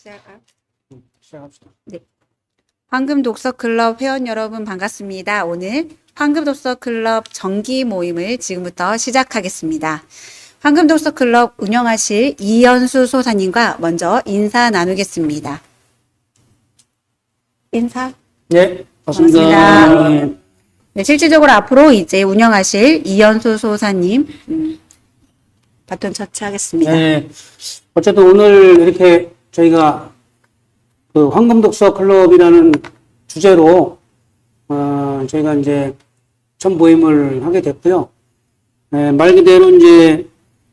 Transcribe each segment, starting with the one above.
시작합시다. 네. 황금독서클럽 회원 여러분 반갑습니다. 오늘 황금독서클럽 정기 모임을 지금부터 시작하겠습니다. 황금독서클럽 운영하실 이연수 소사님과 먼저 인사 나누겠습니다. 인사. 네, 반갑습니다. 반갑습니다. 네, 실질적으로 앞으로 이제 운영하실 이연수 소사님 바톤 터치하겠습니다. 네, 어쨌든 오늘 이렇게 저희가 그 황금독서 클럽이라는 주제로 저희가 이제 첫 모임을 하게 됐고요. 말 그대로 이제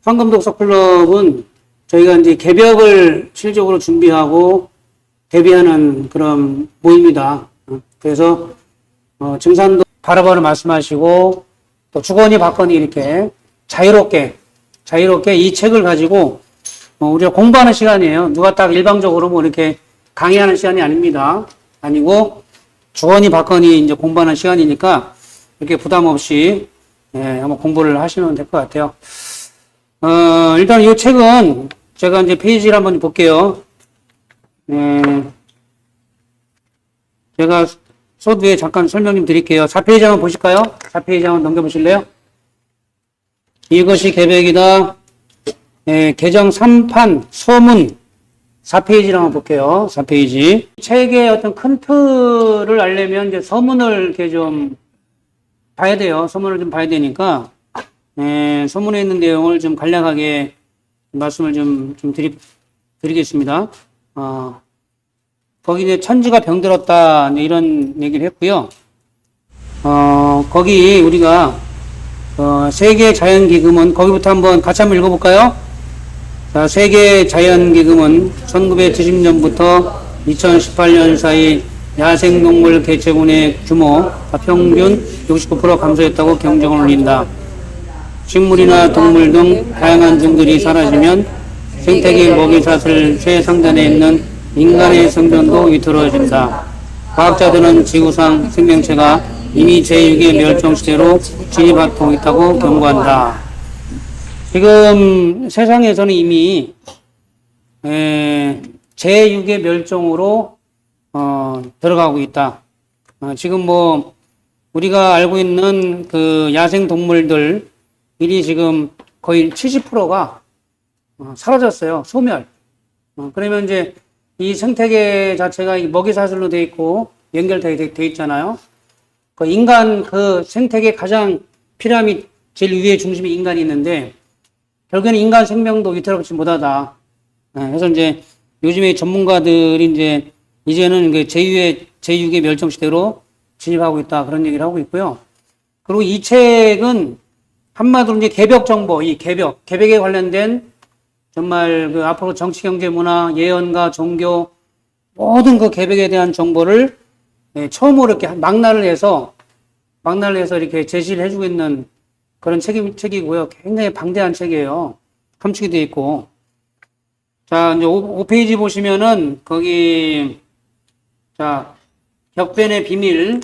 황금독서 클럽은 저희가 이제 개벽을 실질적으로 준비하고 대비하는 그런 모임이다. 그래서 증산도 바로바로 말씀하시고 또 주거니 받거니 이렇게 자유롭게 이 책을 가지고 우리가 공부하는 시간이에요. 누가 딱 일방적으로 뭐 이렇게 강의하는 시간이 아닙니다. 아니고 주거니 받거니 이제 공부하는 시간이니까 이렇게 부담 없이 한번 공부를 하시면 될 것 같아요. 일단 이 책은 제가 이제 페이지를 한번 볼게요. 제가 서두에 잠깐 설명 좀 드릴게요. 4페이지 한번 보실까요? 4페이지 한번 넘겨보실래요? 이것이 개벽이다. 개정 3판 서문 4페이지를 한번 볼게요. 4페이지. 책의 어떤 큰 틀을 알려면 이제 서문을 이렇게 좀 봐야 돼요. 서문을 좀 봐야 되니까 서문에 있는 내용을 좀 간략하게 말씀을 좀 드리겠습니다. 거기 이제 천지가 병들었다 이런 얘기를 했고요. 거기 우리가 세계 자연기금은 거기부터 한번 같이 한번 읽어볼까요? 자, 세계 자연기금은 1970년부터 2018년 사이 야생동물 개체군의 규모 평균 69% 감소했다고 경정을 올린다. 식물이나 동물 등 다양한 종들이 사라지면 생태계 먹이사슬 최상단에 있는 인간의 생존도 위태로워진다. 과학자들은 지구상 생명체가 이미 제6의 멸종 시대로 진입하고 있다고 경고한다. 지금 세상에서는 이미 제6의 멸종으로 들어가고 있다. 지금 뭐 우리가 알고 있는 그 야생 동물들이 지금 거의 70%가 사라졌어요. 소멸. 그러면 이제 이 생태계 자체가 먹이사슬로 돼 있고 연결돼 있잖아요. 그 인간 그 생태계 가장 피라미드 제일 위에 중심에 인간이 있는데 결국에는 인간 생명도 위태롭지 못하다. 그래서 이제 요즘에 전문가들이 이제는 그 제6의 멸종 시대로 진입하고 있다. 그런 얘기를 하고 있고요. 그리고 이 책은 한마디로 이제 개벽 정보, 개벽에 관련된 정말 그 앞으로 정치, 경제, 문화, 예언과 종교 모든 그 개벽에 대한 정보를 처음으로 이렇게 망라를 해서 이렇게 제시를 해주고 있는 그런 책이고요. 굉장히 방대한 책이에요. 함축이 되어 있고. 자, 이제 5페이지 보시면은, 거기, 자, 격변의 비밀,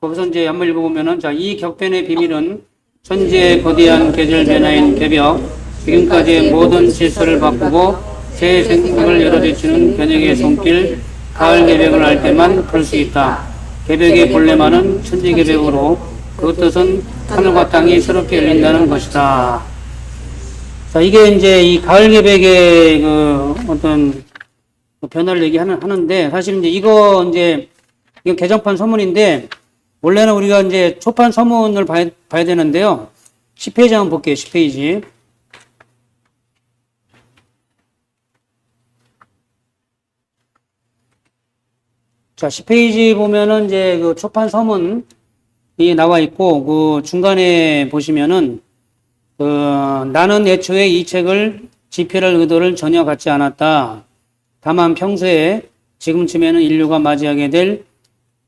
거기서 이제 한번 읽어보면은, 자, 이 격변의 비밀은 천지의 거대한 계절 변화인 개벽, 지금까지의 모든 질서를 바꾸고 새 생각을 열어제치는 변혁의 손길, 가을 개벽을 알 때만 볼 수 있다. 개벽의 본래만은 천지 개벽으로 그 뜻은 하늘과 땅이 새롭게 열린다는 것이다. 자, 이게 이제 이 가을 개벽의 그 어떤 변화를 얘기하는데, 사실 이제 이거 개정판 서문인데, 원래는 우리가 이제 초판 서문을 봐야 되는데요. 10페이지 한번 볼게요. 10페이지. 자, 10페이지 보면은 이제 그 초판 서문이 나와 있고, 그 중간에 보시면은, 나는 애초에 이 책을 집필할 의도를 전혀 갖지 않았다. 다만 평소에 지금쯤에는 인류가 맞이하게 될,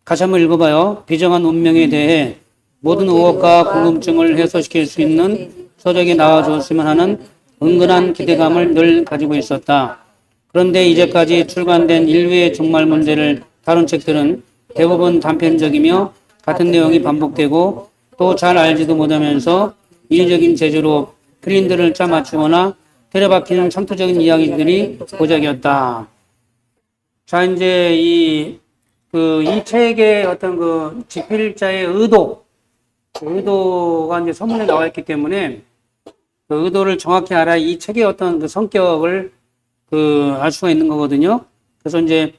같이 한번 읽어봐요. 비정한 운명에 대해 모든 의혹과 궁금증을 해소시킬 수 있는 서적이 나와줬으면 하는 은근한 기대감을 늘 가지고 있었다. 그런데 이제까지 출간된 인류의 종말 문제를 다른 책들은 대부분 단편적이며 같은 내용이 반복되고 또 잘 알지도 못하면서 인위적인 재주로 필린들을 짜맞추거나 들여박히는 창조적인 이야기들이 고작이었다. 자, 이제 이 책의 어떤 그 집필자의 의도가 이제 서문에 나와 있기 때문에 그 의도를 정확히 알아야 이 책의 어떤 그 성격을 알 수가 있는 거거든요. 그래서 이제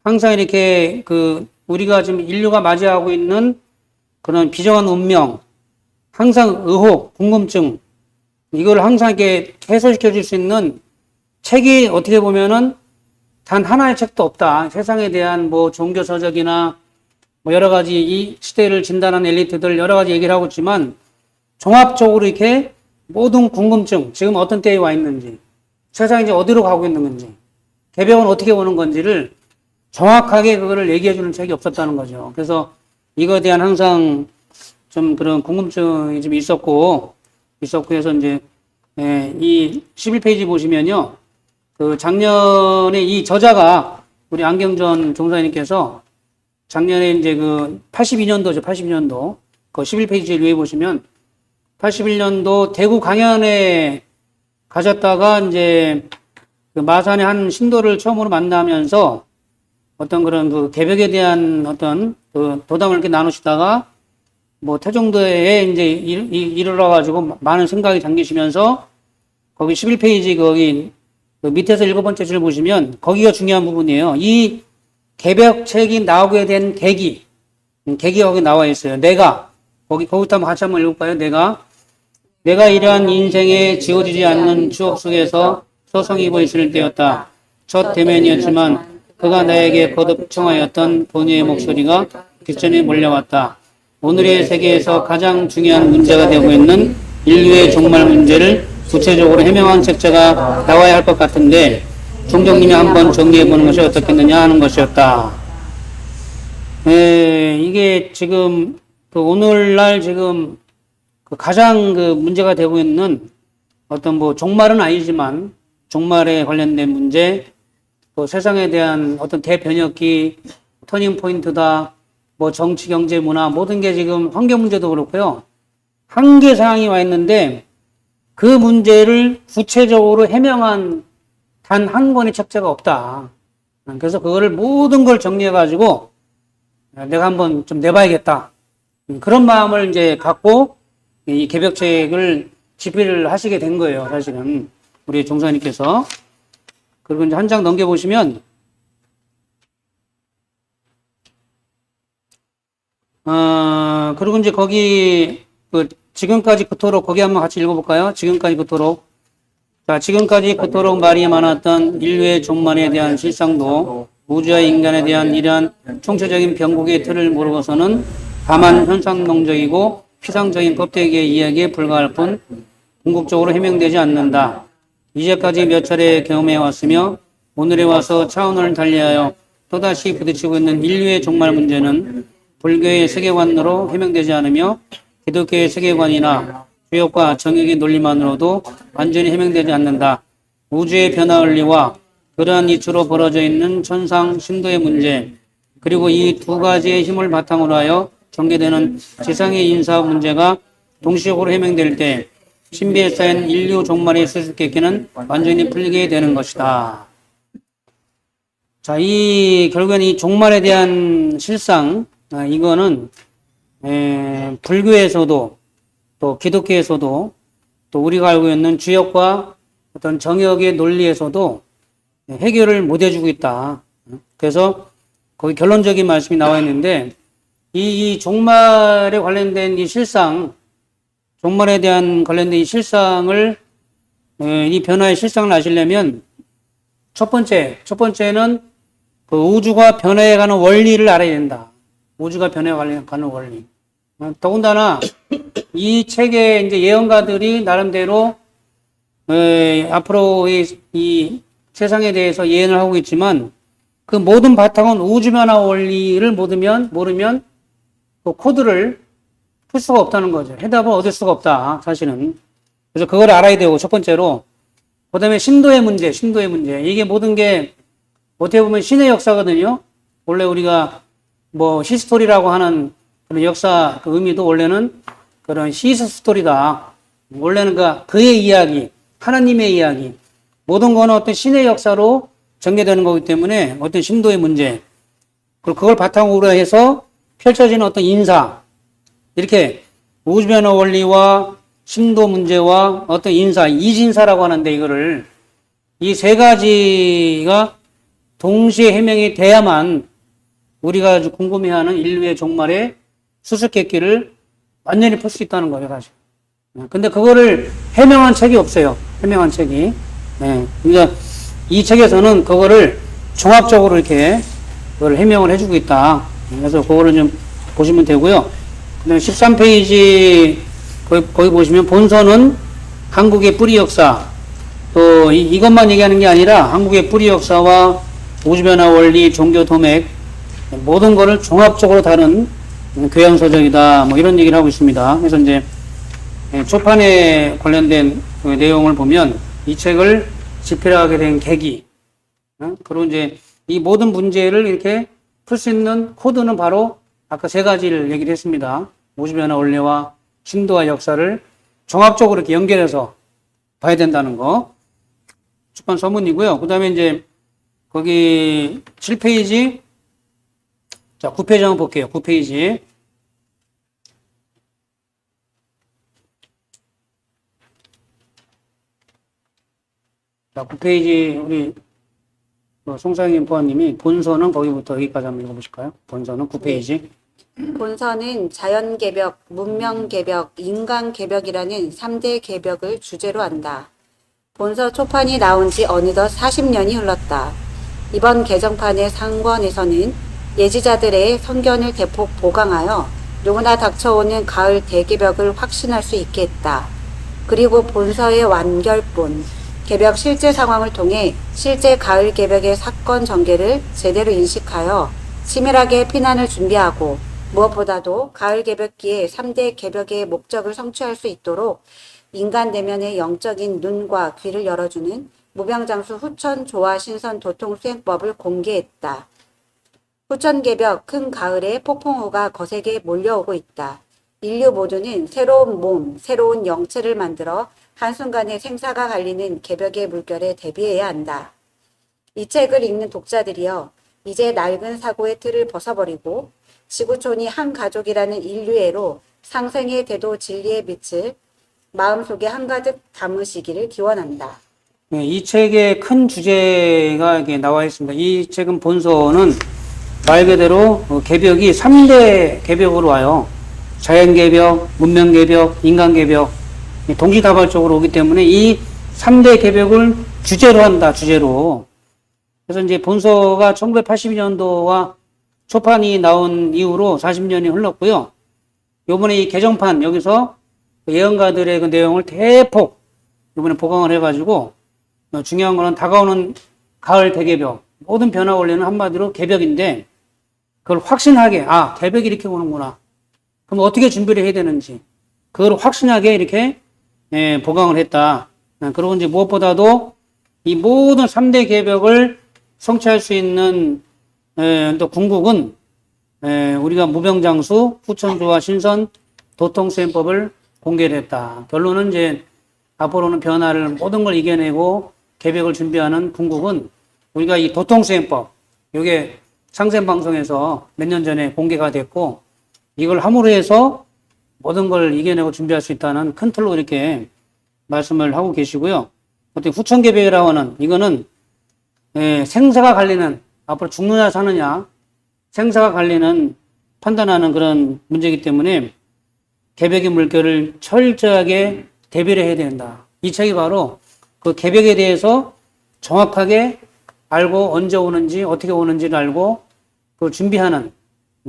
항상 이렇게 우리가 지금 인류가 맞이하고 있는 그런 비정한 운명, 항상 의혹, 궁금증, 이걸 항상 이렇게 해소시켜 줄 수 있는 책이 어떻게 보면은 단 하나의 책도 없다. 세상에 대한 뭐 종교서적이나 뭐 여러 가지 이 시대를 진단하는 엘리트들 여러 가지 얘기를 하고 있지만 종합적으로 이렇게 모든 궁금증, 지금 어떤 때에 와 있는지, 세상이 이제 어디로 가고 있는 건지, 개벽은 어떻게 오는 건지를 정확하게 그거를 얘기해 주는 책이 없었다는 거죠. 그래서 이거에 대한 항상 좀 그런 궁금증이 좀 있었고 해서 이제, 이 11페이지 보시면요. 작년에 이 저자가 우리 안경전 종사님께서 작년에 이제 82년도죠. 82년도. 그 11페이지 위에 보시면 81년도 대구 강연에 가셨다가 이제 마산의 한 신도를 처음으로 만나면서 어떤 그런 개벽에 대한 어떤 도담을 이렇게 나누시다가 뭐 태종도에 이제 이르러 가지고 많은 생각이 잠기시면서 거기 11페이지 거기 밑에서 7번째 줄 보시면 거기가 중요한 부분이에요. 이 개벽책이 나오게 된 계기가 거기 나와 있어요. 거기부터 같이 한번 읽어볼까요? 내가 이러한 인생에 지워지지 않는 추억 속에서 소성이고 있을 때였다. 첫 대면이었지만 그가 나에게 거듭 청하였던 본의의 목소리가 뒷전에 몰려왔다. 오늘의 세계에서 가장 중요한 문제가 되고 있는 인류의 종말 문제를 구체적으로 해명한 책자가 나와야 할 것 같은데 총정님이 한번 정리해보는 것이 어떻겠느냐 하는 것이었다. 이게 지금 오늘날 지금 가장 문제가 되고 있는 어떤 뭐 종말은 아니지만 종말에 관련된 문제, 세상에 대한 어떤 대변혁기, 터닝 포인트다, 뭐 정치, 경제, 문화 모든 게 지금 환경 문제도 그렇고요. 한계 상황이 와 있는데 그 문제를 구체적으로 해명한 단 한 권의 책자가 없다. 그래서 그거를 모든 걸 정리해가지고 내가 한번 좀 내봐야겠다. 그런 마음을 이제 갖고 이 개벽책을 집필을 하시게 된 거예요, 사실은. 우리 종사님께서. 그리고 이제 한 장 넘겨보시면, 그리고 이제 거기, 지금까지 그토록, 거기 한번 같이 읽어볼까요? 지금까지 그토록. 자, 지금까지 그토록 말이 많았던 인류의 종말에 대한 실상도 우주와 인간에 대한 이러한 총체적인 변곡의 틀을 모르고서는 다만 현상론적이고 피상적인 껍데기의 이야기에 불과할 뿐 궁극적으로 해명되지 않는다. 이제까지 몇 차례 경험해 왔으며 오늘에 와서 차원을 달리하여 또다시 부딪히고 있는 인류의 종말 문제는 불교의 세계관으로 해명되지 않으며 기독교의 세계관이나 주역과 정역의 논리만으로도 완전히 해명되지 않는다. 우주의 변화 원리와 그러한 이치로 벌어져 있는 천상 신도의 문제, 그리고 이 두 가지의 힘을 바탕으로 하여 전개되는 지상의 인사 문제가 동시적으로 해명될 때 신비에 쌓인 인류 종말의 수수께끼는 완전히 풀리게 되는 것이다. 자, 결국엔 이 종말에 대한 실상, 이거는 불교에서도 또 기독교에서도 또 우리가 알고 있는 주역과 어떤 정역의 논리에서도 해결을 못 해주고 있다. 그래서 거기 결론적인 말씀이 나와 있는데 이 종말에 관련된 이 실상, 종말에 대한 관련된 이 실상을 이 변화의 실상을 아시려면 첫 번째는 우주가 변해가는 원리를 알아야 된다. 우주가 변해가는 원리. 더군다나 이 책의 이제 예언가들이 나름대로 앞으로 이 세상에 대해서 예언을 하고 있지만 그 모든 바탕은 우주 변화 원리를 모르면 그 코드를 풀 수가 없다는 거죠. 해답을 얻을 수가 없다, 사실은. 그래서 그걸 알아야 되고, 첫 번째로. 그 다음에 신도의 문제. 이게 모든 게 어떻게 보면 신의 역사거든요. 원래 우리가 뭐 히스토리라고 하는 그런 역사 그 의미도 원래는 그런 히스 스토리다. 원래는 그의 이야기, 하나님의 이야기, 모든 거는 어떤 신의 역사로 전개되는 거기 때문에 어떤 심도의 문제, 그리고 그걸 바탕으로 해서 펼쳐지는 어떤 인사, 이렇게 우주변화 원리와 심도 문제와 어떤 인사, 이진사라고 하는데 이거를 이 세 가지가 동시에 해명이 돼야만 우리가 아주 궁금해하는 인류의 종말의 수수께끼를 완전히 풀 수 있다는 거예요, 사실. 근데 그거를 해명한 책이 없어요. 해명한 책이. 그러니까 이 책에서는 그거를 종합적으로 이렇게 그걸 해명을 해주고 있다. 그래서 그거를 좀 보시면 되고요. 그다음에 13페이지 거기 보시면 본서는 한국의 뿌리 역사, 또 이것만 얘기하는 게 아니라 한국의 뿌리 역사와 우주변화 원리, 종교 도맥 모든 거를 종합적으로 다룬 교양 서적이다. 뭐 이런 얘기를 하고 있습니다. 그래서 이제 초판에 관련된 그 내용을 보면 이 책을 집필하게 된 계기, 그리고 이제 이 모든 문제를 이렇게 풀 수 있는 코드는 바로 아까 세 가지를 얘기를 했습니다. 우주변화 원리와 심도와 역사를 종합적으로 이렇게 연결해서 봐야 된다는 거. 출판 서문이고요. 그 다음에 이제 거기 7페이지, 자, 9페이지 한번 볼게요. 9페이지. 자, 9페이지 우리 송상인 보아님이 본서는 거기부터 여기까지 한번 읽어보실까요? 본서는 9페이지. 본서는 자연개벽, 문명개벽, 인간개벽이라는 3대 개벽을 주제로 한다. 본서 초판이 나온 지 어느덧 40년이 흘렀다. 이번 개정판의 상권에서는 예지자들의 선견을 대폭 보강하여 누구나 닥쳐오는 가을 대개벽을 확신할 수 있게 했다. 그리고 본서의 완결본, 개벽 실제 상황을 통해 실제 가을 개벽의 사건 전개를 제대로 인식하여 치밀하게 피난을 준비하고 무엇보다도 가을 개벽기에 3대 개벽의 목적을 성취할 수 있도록 인간 내면의 영적인 눈과 귀를 열어주는 무병장수 후천 조화 신선 도통 수행법을 공개했다. 후천 개벽 큰 가을에 폭풍우가 거세게 몰려오고 있다. 인류 모두는 새로운 몸, 새로운 영체를 만들어 한순간에 생사가 갈리는 개벽의 물결에 대비해야 한다. 이 책을 읽는 독자들이여, 이제 낡은 사고의 틀을 벗어버리고 지구촌이 한 가족이라는 인류애로 상생의 대도 진리의 빛을 마음속에 한가득 담으시기를 기원한다. 이 책의 큰 주제가 이렇게 나와 있습니다. 이 책은 본서는 말 그대로 개벽이 3대 개벽으로 와요. 자연개벽, 문명개벽, 인간개벽. 동시다발적으로 오기 때문에 이 3대 개벽을 주제로 한다, 주제로. 그래서 이제 본서가 1982년도와 초판이 나온 이후로 40년이 흘렀고요. 요번에 이 개정판, 여기서 예언가들의 그 내용을 대폭 요번에 보강을 해가지고 중요한 거는 다가오는 가을 대개벽, 모든 변화 원리는 한마디로 개벽인데 그걸 확신하게, 개벽이 이렇게 오는구나. 그럼 어떻게 준비를 해야 되는지 그걸 확신하게 이렇게 보강을 했다. 그리고 이제 무엇보다도 이 모든 3대 개벽을 성취할 수 있는 또 궁극은 우리가 무병장수, 후천조화 신선, 도통수행법을 공개를 했다. 결론은 이제 앞으로는 변화를 모든 걸 이겨내고 개벽을 준비하는 궁극은 우리가 이 도통수행법, 이게 상생방송에서 몇 년 전에 공개가 됐고 이걸 함으로 해서 모든 걸 이겨내고 준비할 수 있다는 큰 틀로 이렇게 말씀을 하고 계시고요. 어떻게 후천개벽이라고 하는 이거는 생사가 갈리는, 앞으로 죽느냐 사느냐 생사가 갈리는 판단하는 그런 문제이기 때문에 개벽의 물결을 철저하게 대비를 해야 된다. 이 책이 바로 그 개벽에 대해서 정확하게 알고 언제 오는지 어떻게 오는지를 알고 그걸 준비하는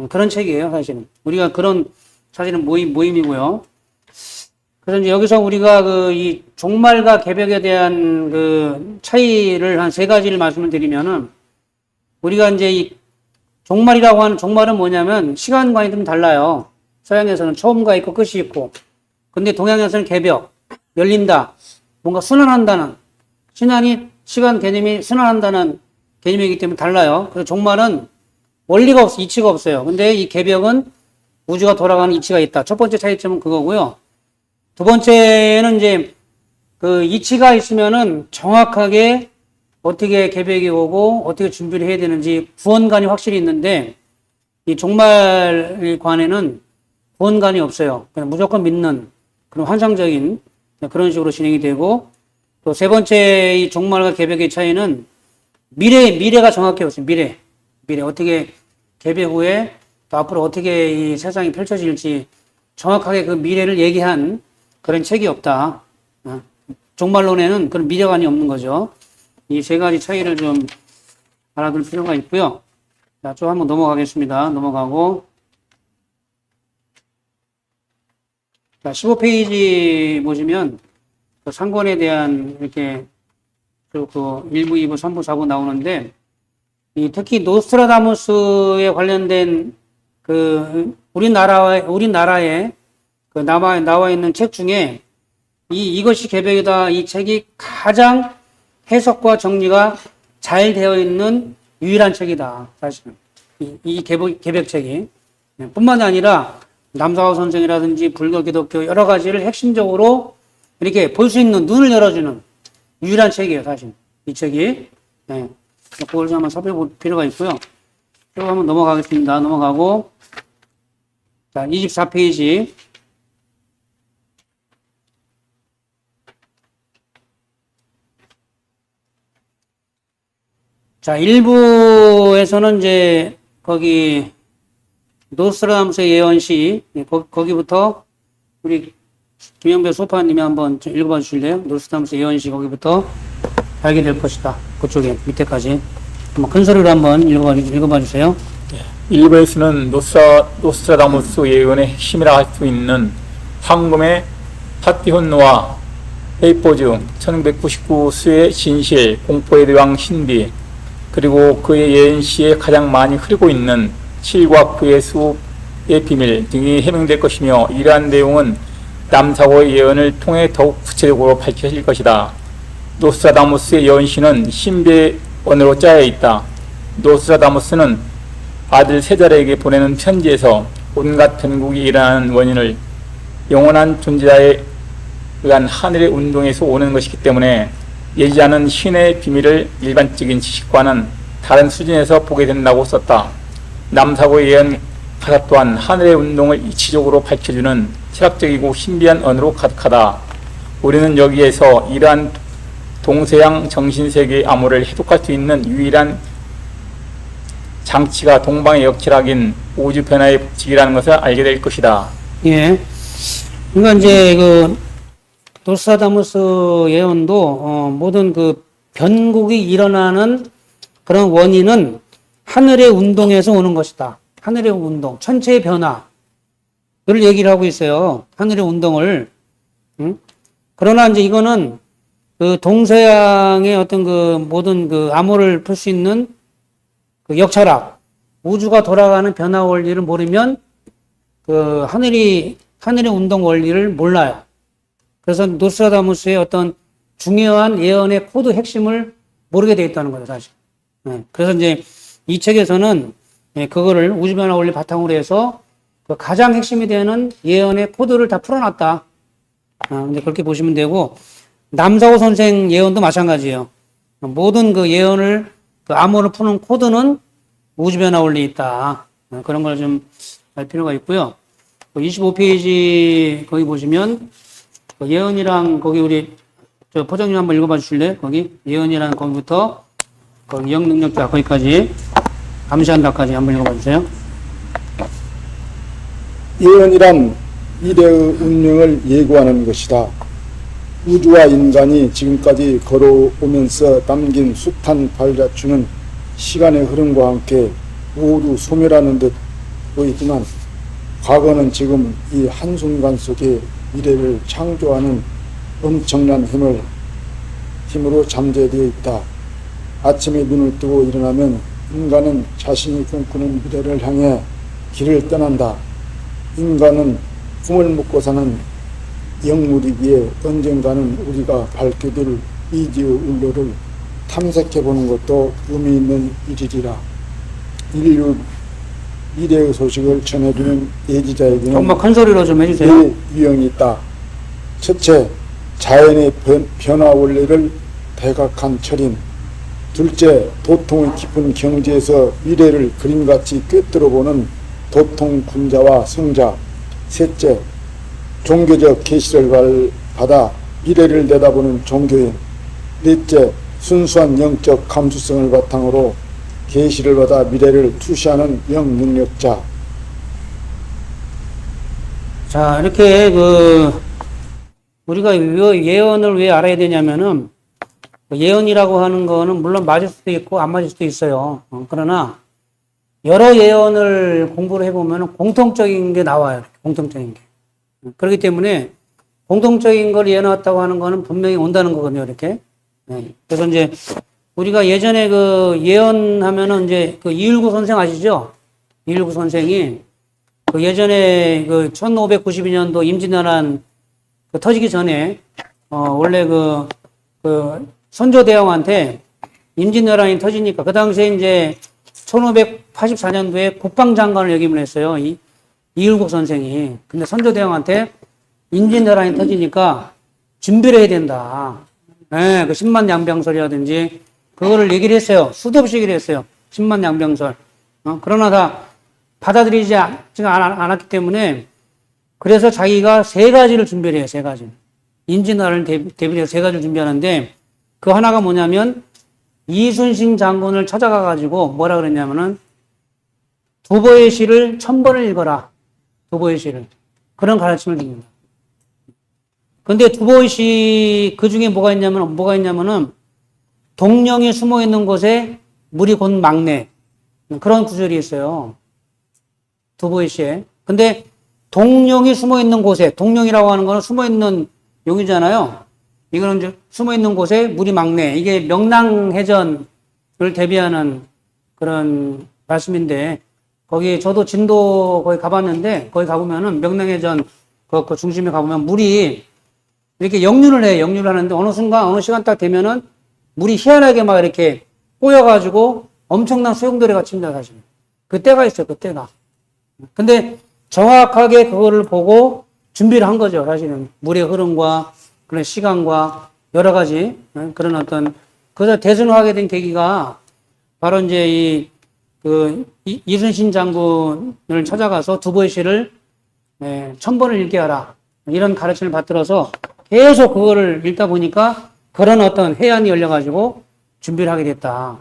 그런 책이에요. 사실은 우리가 그런 사실은 모임이고요. 그래서 이제 여기서 우리가 이 종말과 개벽에 대한 그 차이를 한 세 가지를 말씀을 드리면은 우리가 이제 이 종말이라고 하는 종말은 뭐냐면 시간관이 좀 달라요. 서양에서는 처음과 있고 끝이 있고, 근데 동양에서는 개벽, 열린다, 뭔가 순환한다는, 신앙이 시간 개념이 순환한다는 개념이기 때문에 달라요. 그래서 종말은 원리가 없어, 이치가 없어요. 근데 이 개벽은 우주가 돌아가는 이치가 있다. 첫 번째 차이점은 그거고요. 두 번째는 이제 그 이치가 있으면은 정확하게 어떻게 계획이 오고 어떻게 준비를 해야 되는지 구원관이 확실히 있는데 이 종말관에는 구원관이 없어요. 그냥 무조건 믿는 그런 환상적인 그런 식으로 진행이 되고 또 세 번째 이 종말과 계획의 차이는 미래가 정확히 없어요. 미래 어떻게 계획 후에 또 앞으로 어떻게 이 세상이 펼쳐질지 정확하게 그 미래를 얘기한 그런 책이 없다. 종말론에는 그런 미래관이 없는 거죠. 이 세 가지 차이를 좀 알아둘 필요가 있고요. 자, 좀 한번 넘어가겠습니다. 넘어가고. 자, 15페이지 보시면 그 상권에 대한 이렇게 그 1부, 2부, 3부, 4부 나오는데 이 특히 노스트라다무스에 관련된 그 우리나라에 그 나와 있는 책 중에 이것이 계획이다 이 책이 가장 해석과 정리가 잘 되어 있는 유일한 책이다. 사실은 이 계획책이 뿐만 아니라 남사호 선생이라든지 불교, 기독교 여러 가지를 핵심적으로 이렇게 볼 수 있는 눈을 열어주는 유일한 책이에요. 사실 이 책이. 네. 그걸 좀 한번 살펴볼 필요가 있고요. 그리고 한번 넘어가겠습니다. 넘어가고 자 24페이지. 자, 1부에서는 이제, 거기, 노스트라다무스의 예언시, 거기부터, 우리, 김영배 소파님이 한번 좀 읽어봐 주실래요? 노스트라다무스의 예언시, 거기부터 알게 될 것이다. 그쪽에, 밑에까지. 한번 큰 소리로 한번 읽어봐 주세요. 1부에서는 노스트라다무스 예언의 핵심이라 할 수 있는 황금의 파티혼노와 헤이포즈, 1999 수의 진실, 공포의 대왕 신비, 그리고 그의 예언시에 가장 많이 흐르고 있는 7과 그의 수의 비밀 등이 해명될 것이며 이러한 내용은 남사고의 예언을 통해 더욱 구체적으로 밝혀질 것이다. 노스트라다무스의 예언시는 신비의 언어로 짜여 있다. 노스트라다무스는 아들 세자르에게 보내는 편지에서 온갖 변국이 일어나는 원인을 영원한 존재자에 의한 하늘의 운동에서 오는 것이기 때문에 예지 않은 신의 비밀을 일반적인 지식과는 다른 수준에서 보게 된다고 썼다. 남사고의 예언 가사 또한 하늘의 운동을 이치적으로 밝혀주는 철학적이고 신비한 언어로 가득하다. 우리는 여기에서 이러한 동서양 정신세계의 암호를 해독할 수 있는 유일한 장치가 동방의 역철학인 우주 변화의 법칙이라는 것을 알게 될 것이다. 예. 그러니까 이제 노스트라다무스 예언도 모든 그 변곡이 일어나는 그런 원인은 하늘의 운동에서 오는 것이다. 하늘의 운동, 천체의 변화를 얘기를 하고 있어요. 하늘의 운동을. 그러나 이제 이거는 그 동서양의 어떤 그 모든 그 암호를 풀 수 있는 그 역철학, 우주가 돌아가는 변화 원리를 모르면 그 하늘의 운동 원리를 몰라요. 그래서 노스트라다무스의 어떤 중요한 예언의 코드 핵심을 모르게 되어 있다는 거죠, 사실. 그래서 이제 이 책에서는 그거를 우주변화 원리 바탕으로 해서 그 가장 핵심이 되는 예언의 코드를 다 풀어놨다. 근데 그렇게 보시면 되고, 남사호 선생 예언도 마찬가지예요. 모든 그 예언을, 그 암호를 푸는 코드는 우주변화 원리에 있다. 그런 걸 좀 알 필요가 있고요. 25페이지 거기 보시면, 예언이랑 거기 우리 저 포정님 한번 읽어봐 주실래요? 거기 예언이랑 거기부터 거기 영능력자 거기까지 감시한다까지 한번 읽어봐 주세요. 예언이란 미래의 운명을 예고하는 것이다. 우주와 인간이 지금까지 걸어오면서 남긴 숱한 발자취는 시간의 흐름과 함께 모두 소멸하는 듯 보이지만 과거는 지금 이 한순간 속에 미래를 창조하는 엄청난 힘으로 잠재되어 있다. 아침에 눈을 뜨고 일어나면 인간은 자신이 꿈꾸는 미래를 향해 길을 떠난다. 인간은 꿈을 먹고 사는 영물이기에 언젠가는 우리가 밝게 될 미지의 울로를 탐색해보는 것도 의미 있는 일이리라. 인류 미래의 소식을 전해주는 예지자에게는 정말 큰 소리로 좀 해주세요. 네 유형이 있다. 첫째, 자연의 변화 원리를 대각한 철인. 둘째, 도통의 깊은 경지에서 미래를 그림같이 꿰뚫어보는 도통 군자와 성자. 셋째, 종교적 계시를 받아 미래를 내다보는 종교인. 넷째, 순수한 영적 감수성을 바탕으로 계시를 받아 미래를 투시하는 영능력자. 자, 이렇게 우리가 예언을 왜 알아야 되냐면은, 예언이라고 하는 거는 물론 맞을 수도 있고 안 맞을 수도 있어요. 그러나 여러 예언을 공부를 해보면 공통적인 게 나와요. 공통적인 게. 그렇기 때문에 공통적인 걸 예언했다고 하는 거는 분명히 온다는 거거든요. 이렇게. 그래서 이제 우리가 예전에 예언하면은 이제 이율구 선생 아시죠? 이율구 선생이 예전에 1592년도 임진왜란 터지기 전에 원래 선조대왕한테 임진왜란이 터지니까 그 당시에 이제 1584년도에 국방장관을 역임을 했어요. 이율국 선생이. 근데 선조대왕한테 임진왜란이 터지니까 준비를 해야 된다. 네, 10만 양병설이라든지 그거를 얘기를 했어요. 수도 없이 얘기를 했어요. 10만 양병설. 그러나 다 받아들이지 않았기 때문에 그래서 자기가 3가지를 준비를 해요. 3가지. 임진왜란을 대비해서 3가지를 준비하는데 그 하나가 뭐냐면 이순신 장군을 찾아가가지고 뭐라 그랬냐면은 두보의 시를 1000번을 읽어라. 두보의 시를. 그런 가르침을 줍니다. 근데 두보의 시 그 중에 뭐가 있냐면은 동령이 숨어 있는 곳에 물이 곧 막내. 그런 구절이 있어요. 두보의 시에. 근데 동령이 숨어 있는 곳에, 동령이라고 하는 거는 숨어 있는 용이잖아요. 이거는 이제 숨어 있는 곳에 물이 막내. 이게 명랑해전을 대비하는 그런 말씀인데, 거기 저도 진도 거기 가봤는데, 거기 가보면은 명랑해전 그 중심에 가보면 물이 이렇게 역류를 해요. 역류를 하는데 어느 순간, 어느 시간 딱 되면은 물이 희한하게 막 이렇게 꼬여가지고 엄청난 소용돌이가 칩니다, 사실. 그 때가 있어요, 그 때가. 근데 정확하게 그거를 보고 준비를 한 거죠, 사실은. 물의 흐름과 그런 시간과 여러 가지 그런 그래서 대선하게 된 계기가 바로 이제 이순신 장군을 찾아가서 두보의 시를 1000번을 읽게 하라. 이런 가르침을 받들어서 계속 그거를 읽다 보니까 그런 해안이 열려가지고 준비를 하게 됐다.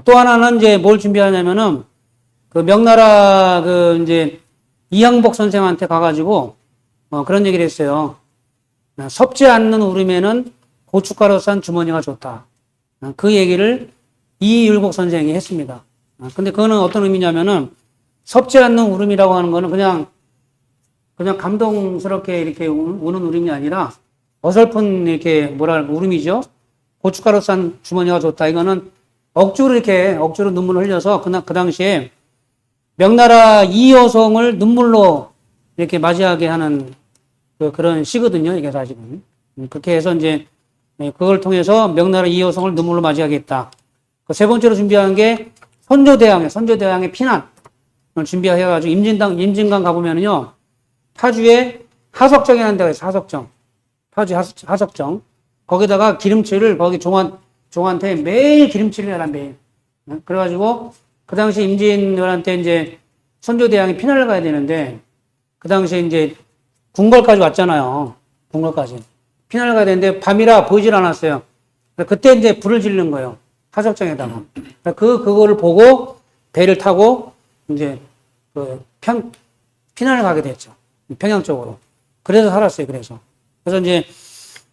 또 하나는 이제 뭘 준비하냐면은 명나라 이제 이항복 선생한테 가가지고 그런 얘기를 했어요. 섭지 않는 울음에는 고춧가루 싼 주머니가 좋다. 그 얘기를 이율복 선생이 했습니다. 근데 그거는 어떤 의미냐면은 섭지 않는 울음이라고 하는 거는 그냥 감동스럽게 이렇게 우는 울음이 아니라 어설픈 이렇게 울음이죠. 고춧가루 싼 주머니가 좋다. 이거는 억지로 눈물을 흘려서 그 당시에 명나라 이여성을 눈물로 이렇게 맞이하게 하는 그런 시거든요. 이게 사실은. 그렇게 해서 이제 그걸 통해서 명나라 이여성을 눈물로 맞이하겠다. 그 3번째로 준비한 게 선조대왕의 피난을 준비해가지고 임진강 가보면은요. 파주에 하석정이라는 데가 있어요. 하석정. 파주 하석정. 거기다가 기름칠을 거기 종한테 매일 기름칠을 해라, 매일. 그래가지고 그 당시 임진왜란 때 이제 선조대왕이 피난을 가야 되는데 그 당시에 이제 궁궐까지 왔잖아요. 궁궐까지. 피난을 가야 되는데 밤이라 보이질 않았어요. 그때 이제 불을 지르는 거예요. 하석정에다가. 그거를 보고 배를 타고 이제 피난을 가게 됐죠. 평양 쪽으로. 그래서 살았어요. 그래서 이제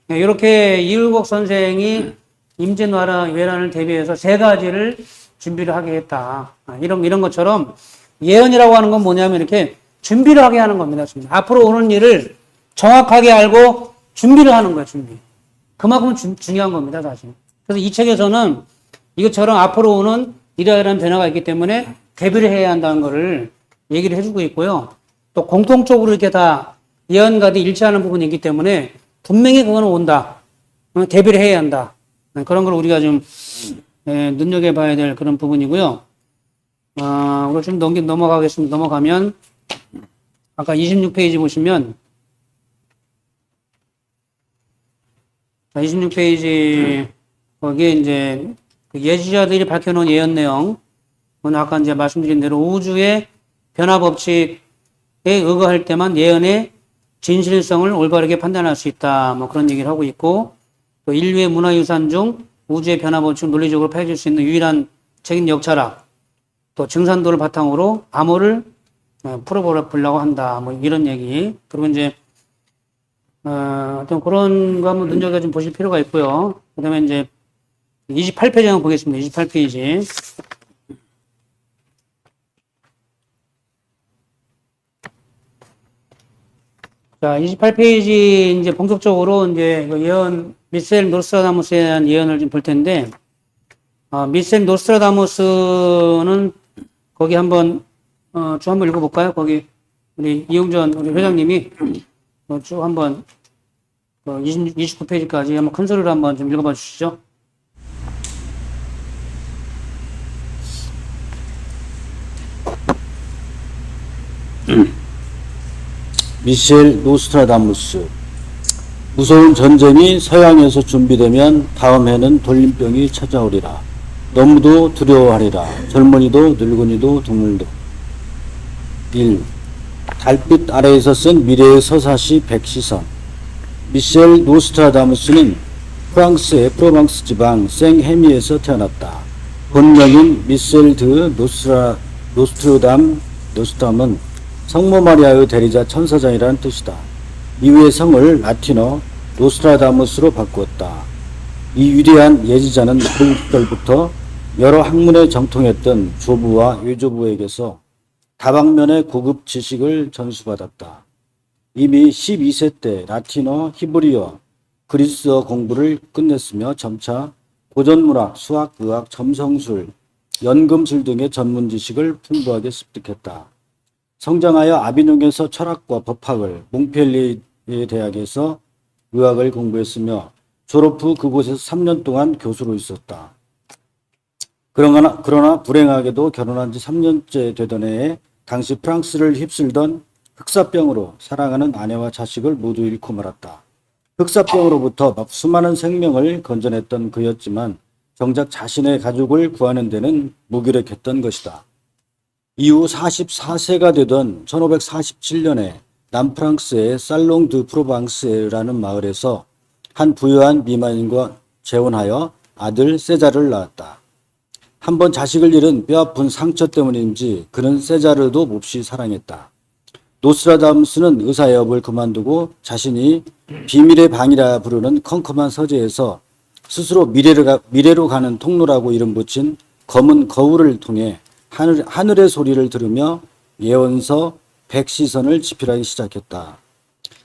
이렇게 이율복 선생이 임진왜란을 대비해서 3가지를 준비를 하게 했다. 이런 것처럼 예언이라고 하는 건 뭐냐면 이렇게 준비를 하게 하는 겁니다. 앞으로 오는 일을 정확하게 알고 준비를 하는 거예요. 준비. 그만큼 중요한 겁니다. 사실. 그래서 이 책에서는 이것처럼 앞으로 오는 이러이러한 변화가 있기 때문에 대비를 해야 한다는 거를 얘기를 해주고 있고요. 또 공통적으로 이렇게 다 예언과도 일치하는 부분이 있기 때문에 분명히 그거는 온다. 대비를 해야 한다. 그런 걸 우리가 좀 눈여겨봐야 될 그런 부분이고요. 이걸 좀 넘어가겠습니다. 넘어가면 아까 26페이지 보시면 자, 26페이지, 거기에 이제 그 예지자들이 밝혀놓은 예언 내용, 오늘 아까 이제 말씀드린 대로 우주의 변화 법칙에 의거할 때만 예언의 진실성을 올바르게 판단할 수 있다. 뭐 그런 얘기를 하고 있고, 또 인류의 문화유산 중 우주의 변화 법칙을 논리적으로 파헤칠 수 있는 유일한 책인 역철학, 또 증산도를 바탕으로 암호를 풀어보려고 한다. 뭐 이런 얘기. 그리고 이제 어떤 그런 거 한번 눈여겨 좀 보실 필요가 있고요. 그 다음에 이제 28페이지 한번 보겠습니다. 28페이지. 자, 28페이지 이제 본격적으로 이제 그 예언, 미셀 노스트라다무스에 대한 예언을 좀 볼 텐데, 미셀 노스트라다무스는 거기 한번, 쭉 한번 읽어볼까요? 거기, 우리 이용전 우리 회장님이 쭉 한번, 29페이지까지 한번 큰 소리로 한번 좀 읽어봐 주시죠. 미셸 노스트라다무스. 무서운 전쟁이 서양에서 준비되면 다음 해는 돌림병이 찾아오리라. 너무도 두려워하리라. 젊은이도 늙은이도 동물도. 1. 달빛 아래에서 쓴 미래의 서사시 백시선. 미셸 노스트라다무스는 프랑스의 프로방스 지방 생헤미에서 태어났다. 본명인 미셸 드 노스트르담은 성모 마리아의 대리자 천사장이라는 뜻이다. 이후의 성을 라틴어 노스트라다무스로 바꾸었다. 이 위대한 예지자는 어린 시절부터 여러 학문에 정통했던 조부와 외조부에게서 다방면의 고급 지식을 전수받았다. 이미 12세 때 라틴어, 히브리어, 그리스어 공부를 끝냈으며 점차 고전문학, 수학, 의학, 점성술, 연금술 등의 전문 지식을 풍부하게 습득했다. 성장하여 아비뇽에서 철학과 법학을, 몽펠리에 대학에서 의학을 공부했으며 졸업 후 그곳에서 3년 동안 교수로 있었다. 그러나 불행하게도 결혼한 지 3년째 되던 해에 당시 프랑스를 휩쓸던 흑사병으로 사랑하는 아내와 자식을 모두 잃고 말았다. 흑사병으로부터 수많은 생명을 건져냈던 그였지만 정작 자신의 가족을 구하는 데는 무기력했던 것이다. 이후 44세가 되던 1547년에 남프랑스의 살롱 드 프로방스라는 마을에서 한 부유한 미만인과 재혼하여 아들 세자를 낳았다. 한번 자식을 잃은 뼈아픈 상처 때문인지 그는 세자르도 몹시 사랑했다. 노스트라다무스는 의사의 업을 그만두고 자신이 비밀의 방이라 부르는 컴컴한 서재에서 스스로 미래로 가는 통로라고 이름 붙인 검은 거울을 통해 하늘의 소리를 들으며 예언서 백시선을 집필하기 시작했다.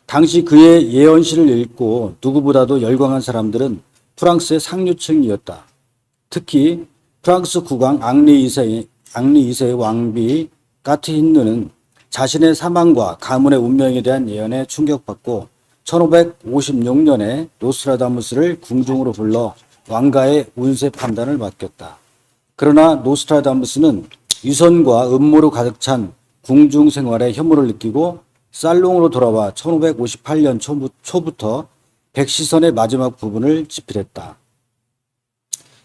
당시 그의 예언시를 읽고 누구보다도 열광한 사람들은 프랑스의 상류층이었다. 특히 프랑스 국왕 앙리 2세의 왕비 까트힌느는 자신의 사망과 가문의 운명에 대한 예언에 충격받고 1556년에 노스트라다무스를 궁중으로 불러 왕가의 운세 판단을 맡겼다. 그러나 노스트라다무스는 위선과 음모로 가득 찬 궁중 생활에 혐오를 느끼고 살롱으로 돌아와 1558년 초부터 백시선의 마지막 부분을 집필했다.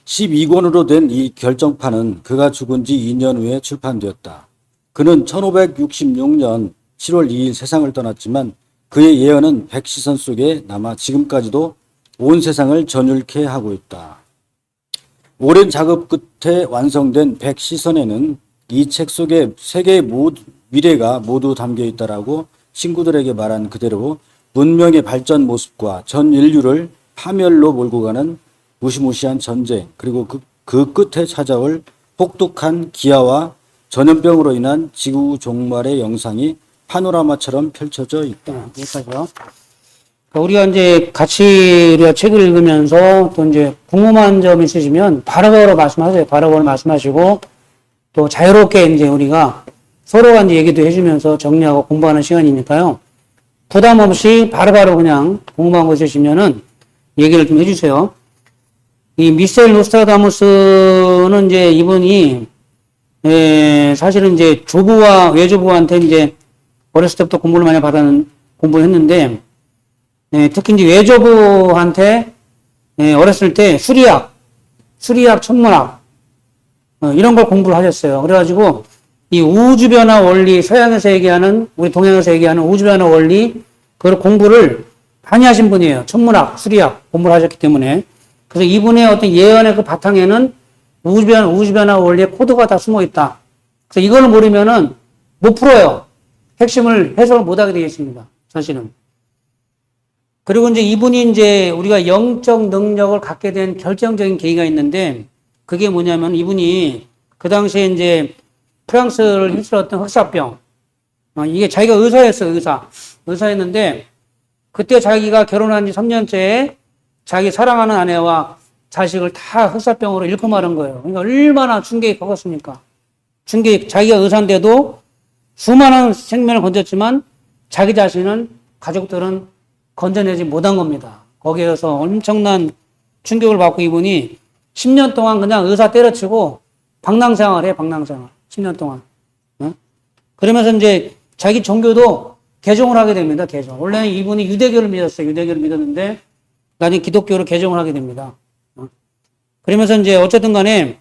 12권으로 된 이 결정판은 그가 죽은 지 2년 후에 출판되었다. 그는 1566년 7월 2일 세상을 떠났지만 그의 예언은 백시선 속에 남아 지금까지도 온 세상을 전율케 하고 있다. 오랜 작업 끝에 완성된 백시선에는 이 책 속에 세계의 미래가 모두 담겨 있다라고 친구들에게 말한 그대로 문명의 발전 모습과 전 인류를 파멸로 몰고 가는 무시무시한 전쟁, 그리고 그 끝에 찾아올 혹독한 기아와 전염병으로 인한 지구 종말의 영상이 파노라마처럼 펼쳐져 있다. 여기까지요. 우리가 이제 같이 우리가 책을 읽으면서 또 이제 궁금한 점 있으시면 바로바로 말씀하세요. 바로바로 말씀하시고 또 자유롭게 이제 우리가 서로가 이제 얘기도 해주면서 정리하고 공부하는 시간이니까요. 부담 없이 바로바로 그냥 궁금한 거 있으시면은 얘기를 좀 해주세요. 이 미셀 노스트라다무스는 이제 이분이 사실은 이제 조부와 외조부한테 이제 어렸을 때부터 공부를 했는데 특히 이제 외조부한테 어렸을 때 수리학, 천문학, 이런 걸 공부를 하셨어요. 그래가지고, 이 우주변화 원리, 서양에서 얘기하는, 우리 동양에서 얘기하는 우주변화 원리, 그걸 공부를 많이 하신 분이에요. 천문학, 수리학 공부를 하셨기 때문에. 그래서 이분의 어떤 예언의 그 바탕에는 우주변화 원리의 코드가 다 숨어 있다. 그래서 이걸 모르면은 못 풀어요. 핵심을 해석을 못 하게 되어 있습니다. 사실은. 그리고 이제 이분이 이제 우리가 영적 능력을 갖게 된 결정적인 계기가 있는데, 그게 뭐냐면 이분이 그 당시에 이제 프랑스를 휩쓸었던 흑사병. 이게 자기가 의사였어요, 의사였는데, 그때 자기가 결혼한 지 3년째에 자기 사랑하는 아내와 자식을 다 흑사병으로 잃고 마는 거예요. 그러니까 얼마나 충격이 컸겠습니까? 자기가 의사인데도 수많은 생명을 건졌지만 자기 자신은, 가족들은 건져내지 못한 겁니다. 거기에서 엄청난 충격을 받고 이분이 10년 동안 그냥 의사 때려치고 방랑생활 해, 방랑생활. 10년 동안. 그러면서 이제 자기 종교도 개종을 하게 됩니다, 개종. 원래는 이분이 유대교를 믿었어요. 유대교를 믿었는데, 나중에 기독교로 개종을 하게 됩니다. 그러면서 이제 어쨌든 간에,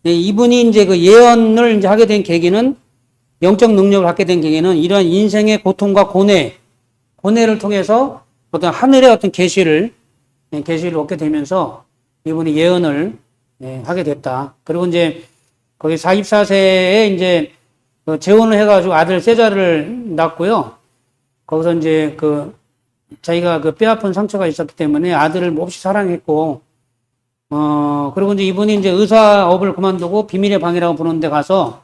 이분이 이제 그 예언을 이제 하게 된 계기는, 영적 능력을 갖게 된 계기는 이러한 인생의 고통과 고뇌를 통해서 어떤 하늘의 어떤 계시를 얻게 되면서 이분이 예언을 하게 됐다. 그리고 이제 거기 44세에 이제 재혼을 해가지고 아들 세자를 낳고요. 거기서 이제 자기가 뼈아픈 상처가 있었기 때문에 아들을 몹시 사랑했고, 그리고 이제 이분이 이제 의사업을 그만두고 비밀의 방이라고 부르는 데 가서,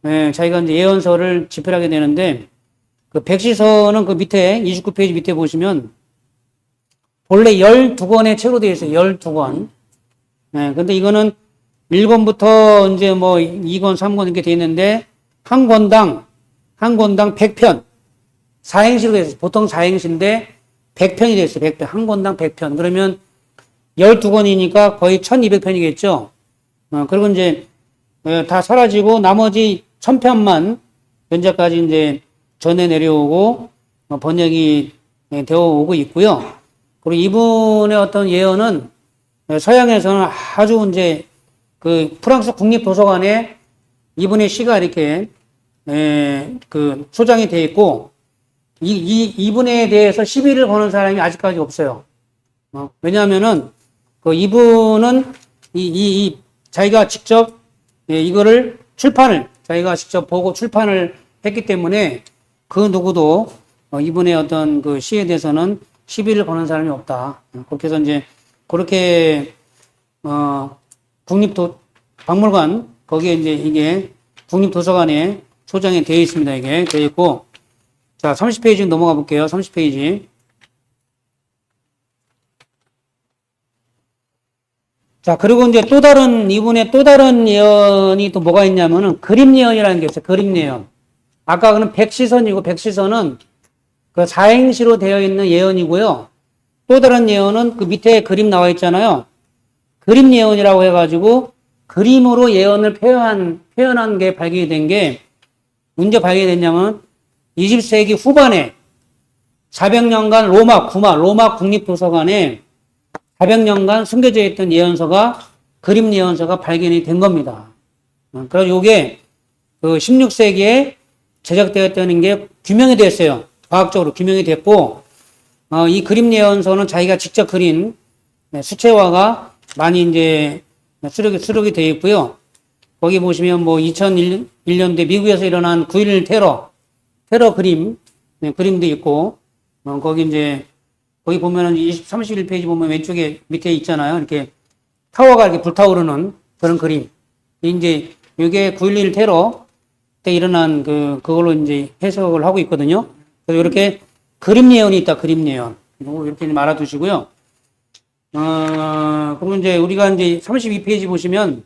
자기가 이제 예언서를 집필하게 되는데, 그 백시서는 그 밑에, 29페이지 밑에 보시면, 본래 12권의 책으로 되어 있어요. 12권. 근데 이거는 1권부터 이제 뭐 2권, 3권 이렇게 되어 있는데, 한 권당 100편. 4행시로 되어 있어요. 보통 4행시인데, 100편이 되어 있어요. 100편. 한 권당 100편. 그러면 12권이니까 거의 1200편이겠죠. 그리고 이제, 다 사라지고 나머지 1000편만 현재까지 이제 전해 내려오고, 번역이 되어 오고 있고요. 그리고 이분의 어떤 예언은 서양에서는 아주 이제 프랑스 국립도서관에 이분의 시가 이렇게 소장이 되어 있고, 이분에 대해서 시비를 거는 사람이 아직까지 없어요. 왜냐하면은 이분은 자기가 직접 이거를 자기가 직접 보고 출판을 했기 때문에 그 누구도 이분의 어떤 그 시에 대해서는 시비를 거는 사람이 없다. 그렇게 해서 이제 그렇게 국립박물관 거기에 이제 이게 국립도서관에 소장이 되어 있습니다. 이게 되어 있고, 자 30페이지 넘어가 볼게요. 30페이지. 자, 그리고 이제 이분의 또 다른 예언이 또 뭐가 있냐면은 그림 예언이라는 게 있어요. 그림 예언. 아까 그는 백시선이고, 백시선은 그 사행시로 되어 있는 예언이고요. 또 다른 예언은 그 밑에 그림 나와 있잖아요. 그림 예언이라고 해가지고 그림으로 예언을 표현한 게 발견이 된 게 언제 발견이 됐냐면 20세기 후반에 400년간 로마 국립도서관에 400년간 숨겨져 있던 예언서가, 그림 예언서가 발견이 된 겁니다. 그래서 이게 16세기에 제작되었다는 게 규명이 됐어요. 과학적으로 규명이 됐고, 이 그림 예언서는 자기가 직접 그린 수채화가 많이 이제 수록이 되어 있고요. 거기 보시면 뭐 2001년도에 미국에서 일어난 9.11 테러 그림도 있고, 거기 보면은 31페이지 보면 왼쪽에 밑에 있잖아요. 이렇게 타워가 이렇게 불타오르는 그런 그림. 이제 이게 9.11 테러 때 일어난 그걸로 이제 해석을 하고 있거든요. 그래서 이렇게 그림 예언이 있다, 그림 예언. 이렇게 알아두시고요. 그러면 이제 우리가 이제 32페이지 보시면,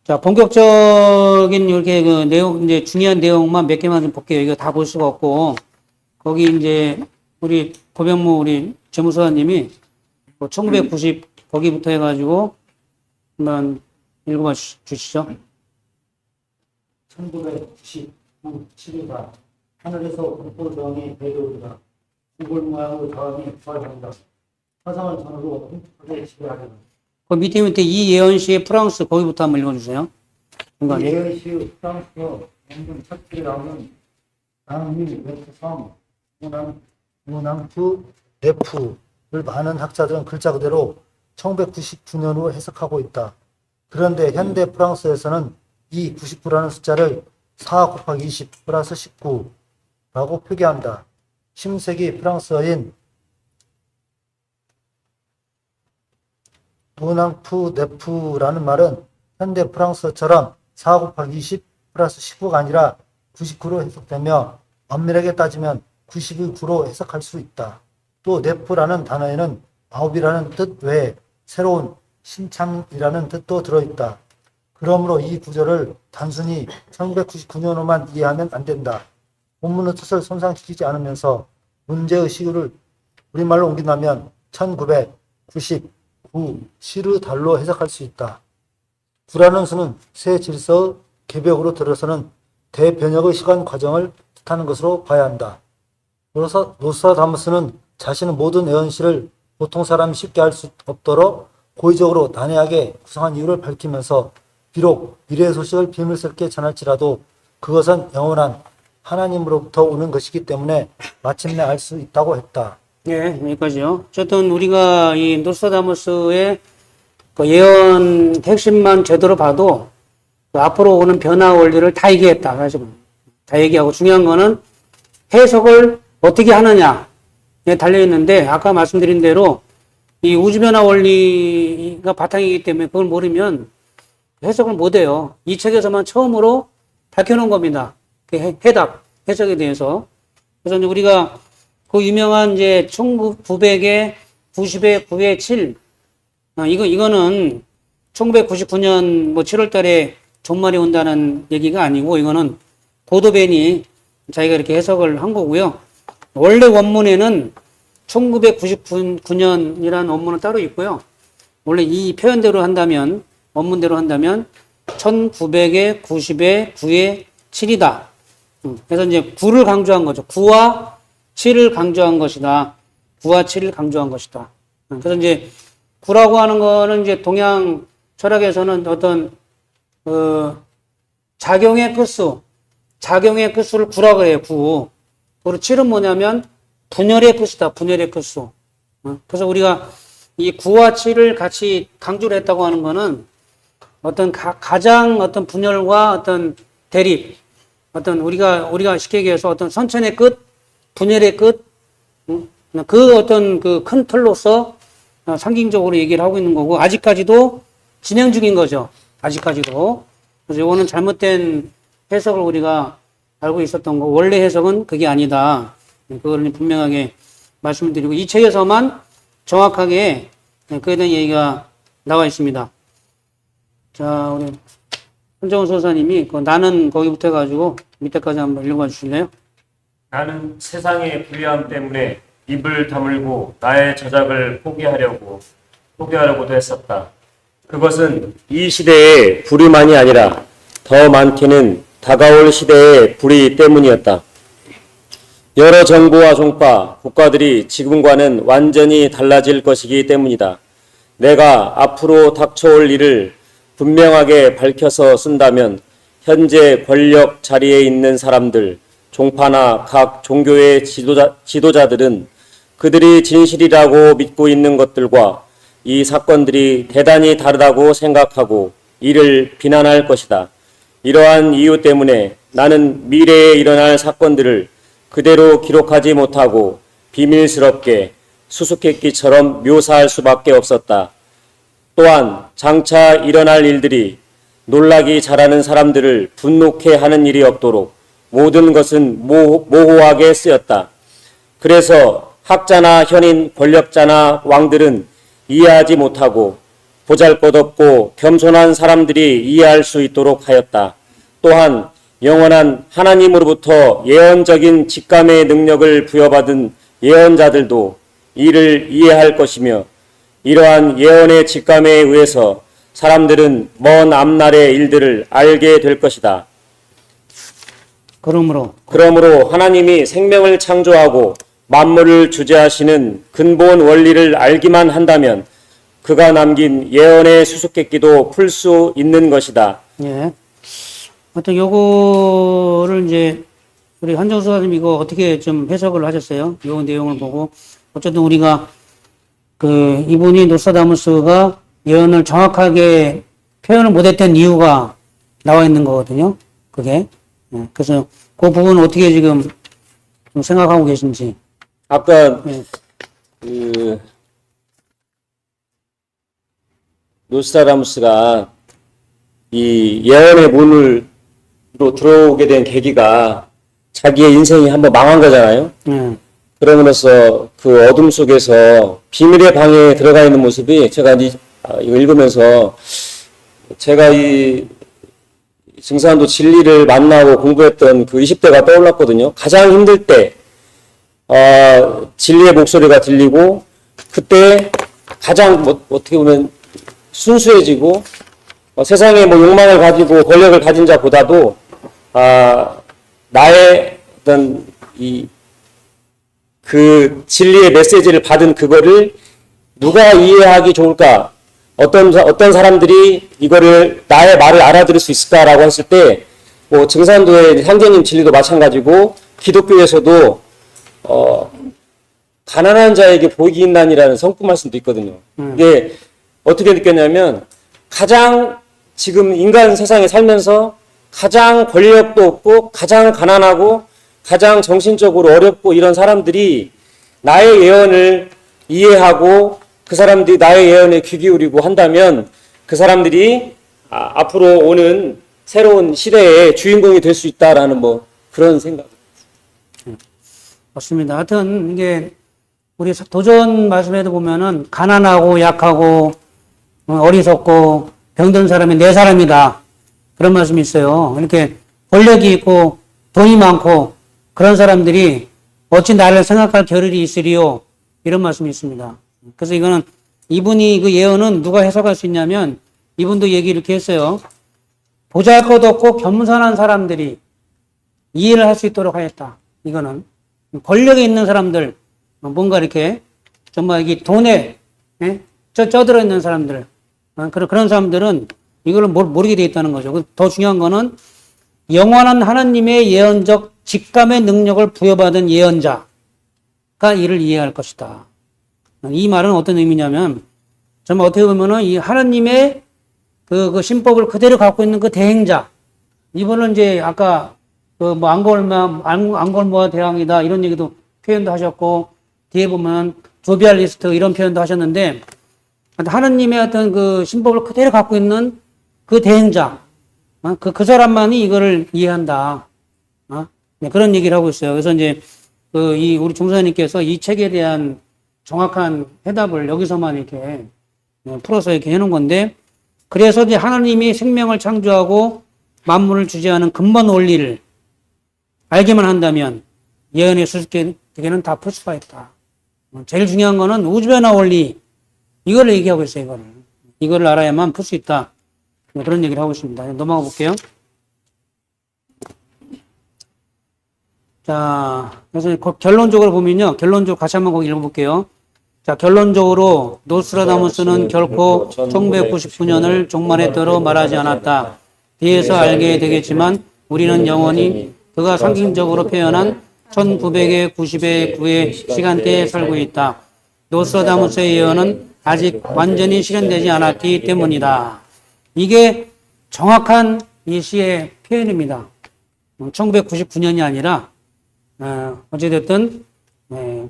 자, 본격적인 이렇게 이제 중요한 내용만 몇 개만 좀 볼게요. 이거 다 볼 수가 없고, 거기 이제 우리 고병무 우리 재무서관님이 1990 거기부터 해가지고 한번 읽어봐 주시죠. 1990 7일가 하늘에서 불꽃병이 내려오리라. 구글 모양으로 다음이 부활한다. 화성을 전으로 홈플에 지배하려는. 그 밑에 이 예언시의 프랑스 거기부터 한번 읽어주세요. 중간에. 예언시 프랑스 연금 첫 줄에 나오는 낭미 웨프섬 무낭투 네프를 많은 학자들은 글자 그대로 1999년으로 해석하고 있다. 그런데 현대 프랑스에서는 이 99라는 숫자를 4 곱하기 20 플러스 19라고 표기한다. 10세기 프랑스어인 무낭투 네프라는 말은 현대 프랑스어처럼 4 곱하기 20 플러스 19가 아니라 99로 해석되며 엄밀하게 따지면 90의 9로 해석할 수 있다. 또 네프라는 단어에는 아홉이라는 뜻 외에 새로운 신창이라는 뜻도 들어있다. 그러므로 이 구절을 단순히 1999년으로만 이해하면 안 된다. 본문의 뜻을 손상시키지 않으면서 문제의 시를 우리말로 옮긴다면 1999 시르 달로 해석할 수 있다. 9라는 수는 새 질서의 개벽으로 들어서는 대변혁의 시간 과정을 뜻하는 것으로 봐야 한다. 노스트라다무스는 자신의 모든 예언시를 보통 사람이 쉽게 알 수 없도록 고의적으로 난해하게 구성한 이유를 밝히면서 비록 미래의 소식을 비밀스럽게 전할지라도 그것은 영원한 하나님으로부터 오는 것이기 때문에 마침내 알 수 있다고 했다. 예, 여기까지요. 어쨌든 우리가 이 노스트라다무스의 그 예언 핵심만 제대로 봐도 그 앞으로 오는 변화 원리를 다 얘기했다. 사실 다 얘기하고 중요한 거는 해석을 어떻게 하느냐에 달려있는데 아까 말씀드린 대로 이 우주변화 원리가 바탕이기 때문에 그걸 모르면 해석을 못해요. 이 책에서만 처음으로 밝혀놓은 겁니다. 그 해답, 해석에 대해서. 그래서 이제 우리가 그 유명한 이제 1900에 90에 9에 7 이거는 1999년 뭐 7월 달에 종말이 온다는 얘기가 아니고 이거는 고도벤이 자기가 이렇게 해석을 한 거고요. 원래 원문에는 1999년이라는 원문은 따로 있고요. 원래 이 표현대로 한다면, 원문대로 한다면 1900에 90에 9에 7이다. 그래서 이제 9를 강조한 거죠. 9와 7을 강조한 것이다. 9와 7을 강조한 것이다. 그래서 이제 9라고 하는 거는 이제 동양 철학에서는 어떤 작용의 끝수, 작용의 끝수를 9라고 해요. 9. 그리고 7은 뭐냐면 분열의 끝이다. 분열의 끝수. 그래서 우리가 이 9와 7을 같이 강조를 했다고 하는 거는 어떤 가장 어떤 분열과 어떤 대립, 어떤 우리가 쉽게 얘기해서 어떤 선천의 끝, 분열의 끝, 그 어떤 그 큰 틀로서 상징적으로 얘기를 하고 있는 거고 아직까지도 진행 중인 거죠. 아직까지도. 그래서 이거는 잘못된 해석을 우리가 알고 있었던 거. 원래 해석은 그게 아니다. 그걸 분명하게 말씀드리고 이 책에서만 정확하게 그에 대한 얘기가 나와 있습니다. 자, 우리 한정훈 소사님이 나는 거기부터 해가지고 밑에까지 한번 읽어봐 주실래요? 나는 세상의 불리함 때문에 입을 다물고 나의 저작을 포기하려고도 했었다. 그것은 이 시대의 불의만이 아니라 더 많게는 다가올 시대의 불의 때문이었다. 여러 정부와 종파, 국가들이 지금과는 완전히 달라질 것이기 때문이다. 내가 앞으로 닥쳐올 일을 분명하게 밝혀서 쓴다면 현재 권력 자리에 있는 사람들, 종파나 각 종교의 지도자들은 그들이 진실이라고 믿고 있는 것들과 이 사건들이 대단히 다르다고 생각하고 이를 비난할 것이다. 이러한 이유 때문에 나는 미래에 일어날 사건들을 그대로 기록하지 못하고 비밀스럽게 수수께끼처럼 묘사할 수밖에 없었다. 또한 장차 일어날 일들이 놀라기 잘하는 사람들을 분노케 하는 일이 없도록 모든 것은 모호하게 쓰였다. 그래서 학자나 현인, 권력자나 왕들은 이해하지 못하고 보잘것없고 겸손한 사람들이 이해할 수 있도록 하였다. 또한 영원한 하나님으로부터 예언적인 직감의 능력을 부여받은 예언자들도 이를 이해할 것이며 이러한 예언의 직감에 의해서 사람들은 먼 앞날의 일들을 알게 될 것이다. 그러므로 하나님이 생명을 창조하고 만물을 주재하시는 근본 원리를 알기만 한다면 그가 남긴 예언의 수수께끼도 풀 수 있는 것이다. 예. 하여튼 요거를 이제 우리 한정수 선생님 이거 어떻게 좀 해석을 하셨어요? 요 내용을 보고 어쨌든 우리가 그 이분이 노스트라다무스가 예언을 정확하게 표현을 못했던 이유가 나와 있는 거거든요. 그게. 예. 그래서 그 부분 어떻게 지금 좀 생각하고 계신지. 아까 예. 그 노스트라다무스가 이 예언의 문으로 들어오게 된 계기가 자기의 인생이 한번 망한 거잖아요. 예. 그러면서 그 어둠 속에서 비밀의 방에 들어가 있는 모습이 제가 이거 읽으면서 제가 이 증산도 진리를 만나고 공부했던 그 20대가 떠올랐거든요. 가장 힘들 때 진리의 목소리가 들리고 그때 가장 어떻게 보면 순수해지고 세상에 뭐 욕망을 가지고 권력을 가진 자보다도 나의 어떤 그 진리의 메시지를 받은 그거를 누가 이해하기 좋을까? 어떤 사람들이 이거를 나의 말을 알아들을 수 있을까라고 했을 때, 뭐 증산도의 향제님 진리도 마찬가지고 기독교에서도 가난한 자에게 복이 있나니라는 성품 말씀도 있거든요. 이게 어떻게 느꼈냐면 가장 지금 인간 세상에 살면서 가장 권력도 없고 가장 가난하고 가장 정신적으로 어렵고 이런 사람들이 나의 예언을 이해하고 그 사람들이 나의 예언에 귀 기울이고 한다면 그 사람들이 앞으로 오는 새로운 시대의 주인공이 될 수 있다라는 뭐 그런 생각. 맞습니다. 하여튼 이게 우리 도전 말씀에도 보면은 가난하고 약하고 어리석고 병든 사람이 내 사람이다. 그런 말씀이 있어요. 이렇게 권력이 있고 돈이 많고 그런 사람들이 어찌 나를 생각할 겨를이 있으리요. 이런 말씀이 있습니다. 그래서 이거는 이분이 그 예언은 누가 해석할 수 있냐면 이분도 얘기 이렇게 했어요. 보잘것없고 겸손한 사람들이 이해를 할 수 있도록 하였다. 이거는 권력에 있는 사람들 뭔가 이렇게 정말 이게 돈에 쪄들어 있는 사람들 그런 사람들은 이걸 모르게 돼 있다는 거죠. 더 중요한 거는 영원한 하나님의 예언적 직감의 능력을 부여받은 예언자가 이를 이해할 것이다. 이 말은 어떤 의미냐면 정말 어떻게 보면은 이 하나님의 그 신법을 그대로 갖고 있는 그 대행자 이분은 이제 아까 그 뭐 앙골모아 대왕이다 이런 얘기도 표현도 하셨고 뒤에 보면 조비알리스트 이런 표현도 하셨는데 하나님의 어떤 그 신법을 그대로 갖고 있는 그 대행자 그 사람만이 이거를 이해한다. 네, 그런 얘기를 하고 있어요. 그래서 이제 이 우리 종사님께서 이 책에 대한 정확한 해답을 여기서만 이렇게 풀어서 이렇게 해놓은 건데 그래서 이제 하나님이 생명을 창조하고 만물을 근본 원리를 알기만 한다면 예언의 수수께끼는 다 풀 수가 있다. 제일 중요한 거는 우주변화 원리 이거를 얘기하고 있어요. 이거를 알아야만 풀 수 있다. 그런 얘기를 하고 있습니다. 넘어가 볼게요. 자, 그래서 결론적으로 보면요. 결론적으로 같이 한번 거기 읽어볼게요. 자, 결론적으로 노스트라다무스는 결코 1999년을 종말했다고 말하지 않았다. 뒤에서 알게 되겠지만 우리는 영원히 그가 상징적으로 표현한 1900의 90의 9의 시간대에 살고 있다. 노스트라다무스의 예언은 아직 완전히 실현되지 않았기 때문이다. 이게 정확한 이 시의 표현입니다. 1999년이 아니라 어찌됐든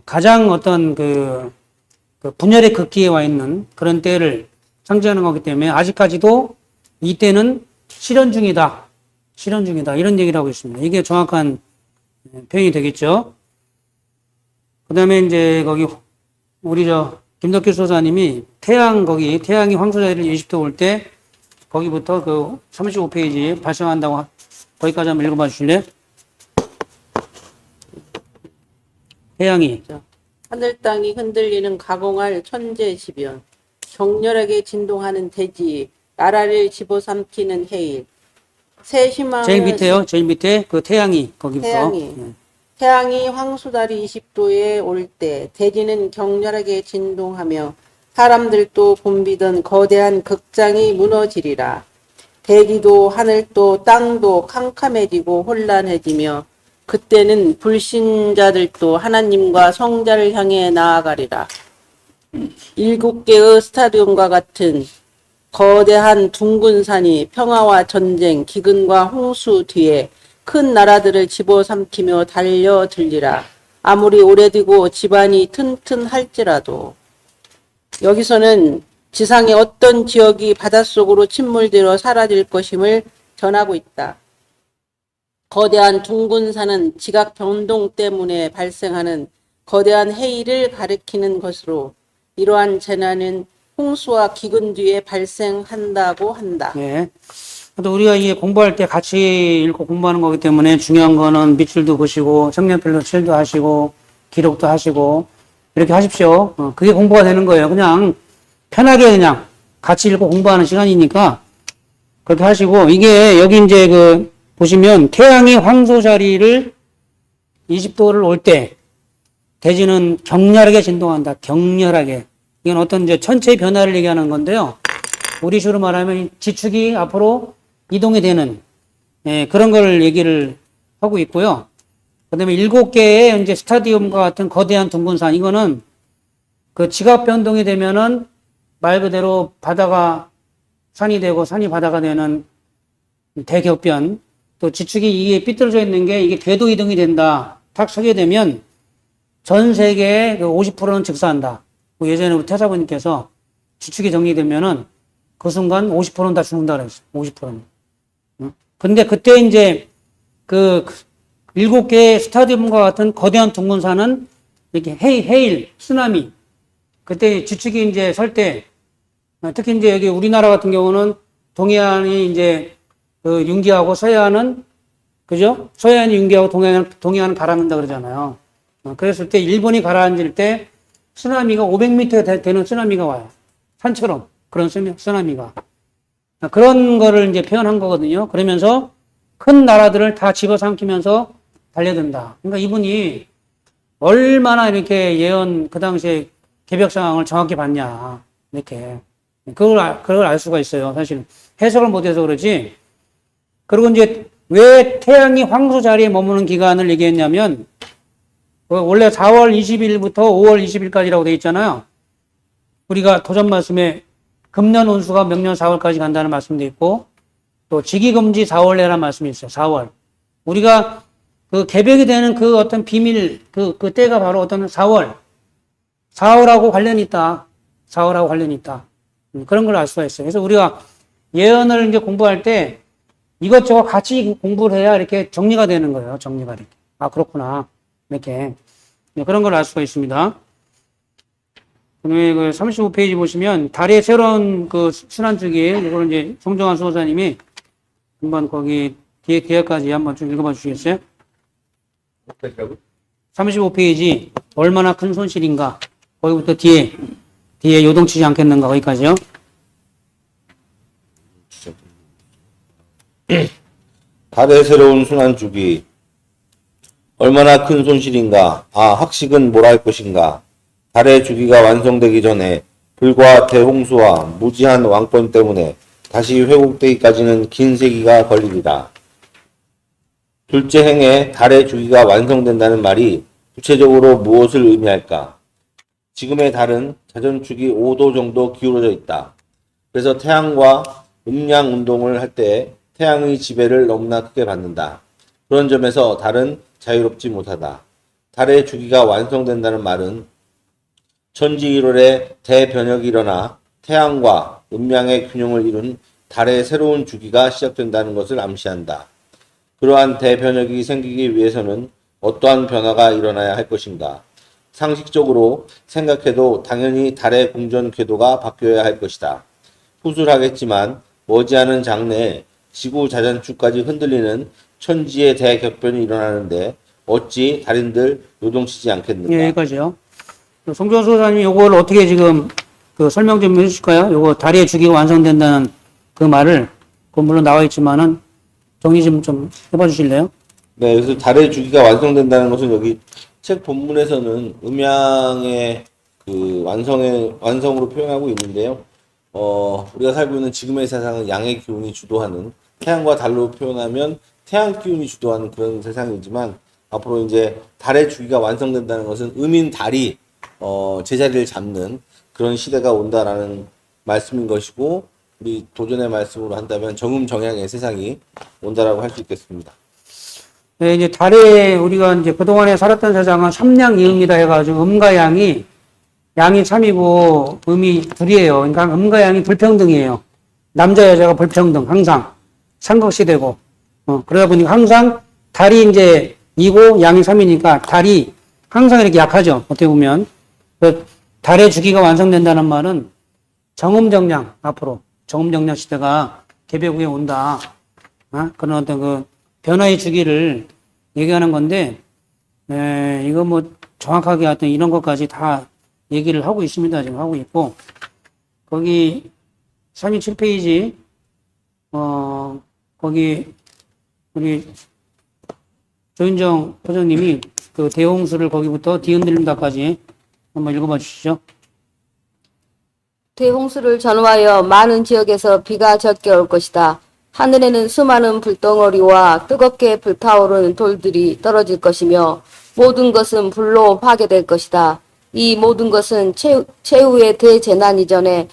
가장 어떤 그 분열의 극기에 와 있는 그런 때를 상징하는 거기 때문에 아직까지도 이때는 실현 중이다. 이런 얘기를 하고 있습니다. 이게 정확한 표현이 되겠죠. 그 다음에 이제 거기 우리 김덕길 소사님이 태양이 황소자리를 이집트 올 때 거기부터 그 35페이지 발생한다고 거기까지 한번 읽어봐 주실래요? 태양이 하늘 땅이 흔들리는 가공할 천재지변, 격렬하게 진동하는 대지, 나라를 집어삼키는 해일, 새 희망을 제일 밑에 그 태양이 거기부터 태양이 태양이 황수다리 20도에 올 때 대지는 격렬하게 진동하며 사람들도 붐비던 거대한 극장이 무너지리라. 대지도 하늘도 땅도 캄캄해지고 혼란해지며 그때는 불신자들도 하나님과 성자를 향해 나아가리라. 7개의 스타디움과 같은 거대한 둥근 산이 평화와 전쟁, 기근과 홍수 뒤에 큰 나라들을 집어삼키며 달려들리라. 아무리 오래되고 집안이 튼튼할지라도. 여기서는 지상의 어떤 지역이 바닷속으로 침몰되어 사라질 것임을 전하고 있다. 거대한 둥근 산은 지각 변동 때문에 발생하는 거대한 해일을 가리키는 것으로 이러한 재난은 홍수와 기근 뒤에 발생한다고 한다. 예. 또 우리가 이게 공부할 때 같이 읽고 공부하는 거기 때문에 중요한 거는 밑줄도 그시고 색연필로 칠도 하시고 기록도 하시고 이렇게 하십시오. 그게 공부가 되는 거예요. 그냥 편하게 그냥 같이 읽고 공부하는 시간이니까 그렇게 하시고, 이게 여기 이제 그 보시면 태양이 황소 자리를 20도를 올 때 대지는 격렬하게 진동한다. 격렬하게. 이건 어떤 이제 천체의 변화를 얘기하는 건데요. 우리식으로 말하면 지축이 앞으로 이동이 되는, 예, 그런 걸 얘기를 하고 있고요. 그 다음에 7개의 이제 스타디움과 같은 거대한 둥근 산, 이거는 그 지각 변동이 되면은 말 그대로 바다가 산이 되고 산이 바다가 되는 대격변, 또 지축이 이게 삐뚤어져 있는 게 이게 궤도 이동이 된다. 탁 서게 되면 전 세계의 그 50%는 즉사한다. 뭐 예전에 우리 태사부님께서 지축이 정리되면은 그 순간 50%는 다 죽는다 그랬어요. 50%는. 근데 그때 이제 그 7개의 스타디움과 같은 거대한 둥근 산은 이렇게 해일, 쓰나미. 그때 지축이 이제 설 때, 특히 이제 여기 우리나라 같은 경우는 동해안이 이제 그 융기하고 서해안은, 그죠? 서해안이 융기하고 동해안은 가라앉는다 그러잖아요. 그랬을 때 일본이 가라앉을 때 쓰나미가 500m 되는 쓰나미가 와요. 산처럼. 그런 쓰나미가. 그런 거를 이제 표현한 거거든요. 그러면서 큰 나라들을 다 집어삼키면서 달려든다. 그러니까 이분이 얼마나 이렇게 예언, 그 당시에 개벽 상황을 정확히 봤냐. 이렇게. 그걸 알 수가 있어요. 사실 해석을 못해서 그러지. 그리고 이제 왜 태양이 황소 자리에 머무는 기간을 얘기했냐면, 원래 4월 20일부터 5월 20일까지라고 되어 있잖아요. 우리가 도전 말씀에 금년 운수가 명년 4월까지 간다는 말씀도 있고, 또 지기금지 4월 내라는 말씀이 있어요. 4월. 우리가 그 개벽이 되는 그 어떤 비밀, 그 때가 바로 어떤 4월. 4월하고 관련이 있다. 4월하고 관련이 있다. 그런 걸 알 수가 있어요. 그래서 우리가 예언을 이제 공부할 때 이것저것 같이 공부를 해야 이렇게 정리가 되는 거예요. 정리가 이렇게. 아, 그렇구나. 이렇게. 그런 걸 알 수가 있습니다. 그다음에 그 35페이지 보시면 달의 새로운 그 순환주기, 이거는 이제 송정환 수호사님이 한번 거기 뒤에까지 한번 좀 읽어봐 주시겠어요? 35페이지 얼마나 큰 손실인가, 거기부터 뒤에 요동치지 않겠는가, 거기까지요. 달의 새로운 순환주기. 얼마나 큰 손실인가. 아, 학식은 뭘 할 것인가. 달의 주기가 완성되기 전에 불과 대홍수와 무지한 왕권 때문에 다시 회복되기까지는 긴 세기가 걸리리라. 둘째 행에 달의 주기가 완성된다는 말이 구체적으로 무엇을 의미할까? 지금의 달은 자전축이 5도 정도 기울어져 있다. 그래서 태양과 음양 운동을 할 때 태양의 지배를 너무나 크게 받는다. 그런 점에서 달은 자유롭지 못하다. 달의 주기가 완성된다는 말은 천지일월에 대변혁이 일어나 태양과 음양의 균형을 이룬 달의 새로운 주기가 시작된다는 것을 암시한다. 그러한 대변혁이 생기기 위해서는 어떠한 변화가 일어나야 할 것인가? 상식적으로 생각해도 당연히 달의 공전 궤도가 바뀌어야 할 것이다. 후술하겠지만 머지않은 장래에 지구 자전축까지 흔들리는 천지의 대격변이 일어나는데 어찌 달인들 요동치지 않겠는가? 예, 여기까지요. 송정환 수호사님이 요걸 어떻게 지금 그 설명 좀 해주실까요? 요거 달의 주기가 완성된다는 그 말을, 그 물론 나와 있지만은 정리 좀 해봐 주실래요? 네, 그래서 달의 주기가 완성된다는 것은 여기 책 본문에서는 음양의 그 완성으로 표현하고 있는데요. 우리가 살고 있는 지금의 세상은 양의 기운이 주도하는, 태양과 달로 표현하면 태양 기운이 주도하는 그런 세상이지만, 앞으로 이제 달의 주기가 완성된다는 것은 음인 달이 제자리를 잡는 그런 시대가 온다라는 말씀인 것이고, 우리 도전의 말씀으로 한다면 정음정양의 세상이 온다라고 할 수 있겠습니다. 네, 이제 달에 우리가 이제 그동안에 살았던 세상은 삼양이음이다 해가지고 음과 양이 참이고 음이 둘이에요. 그러니까 음과 양이 불평등이에요. 남자 여자가 불평등 항상 삼각시되고 그러다 보니까 항상 달이 이제 2고 양이 3이니까 달이 항상 이렇게 약하죠. 어떻게 보면 그 달의 주기가 완성된다는 말은 정음정양 앞으로 정음정양 시대가 개벽 후에 온다. 그런 어떤 그 변화의 주기를 얘기하는 건데, 이거 뭐 정확하게 어떤 이런 것까지 다 얘기를 하고 있습니다. 지금 하고 있고, 거기 37페이지, 거기 우리 조윤정 소장님이 그 대홍수를 거기부터 뒤흔들림다까지 한번 읽어봐 주시죠. 대홍수를 전후하여 많은 지역에서 비가 적게 올 것이다. 하늘에는 수많은 불덩어리와 뜨겁게 불타오르는 돌들이 떨어질 것이며 모든 것은 불로 파괴될 것이다. 이 모든 것은 최후의 대재난 이전에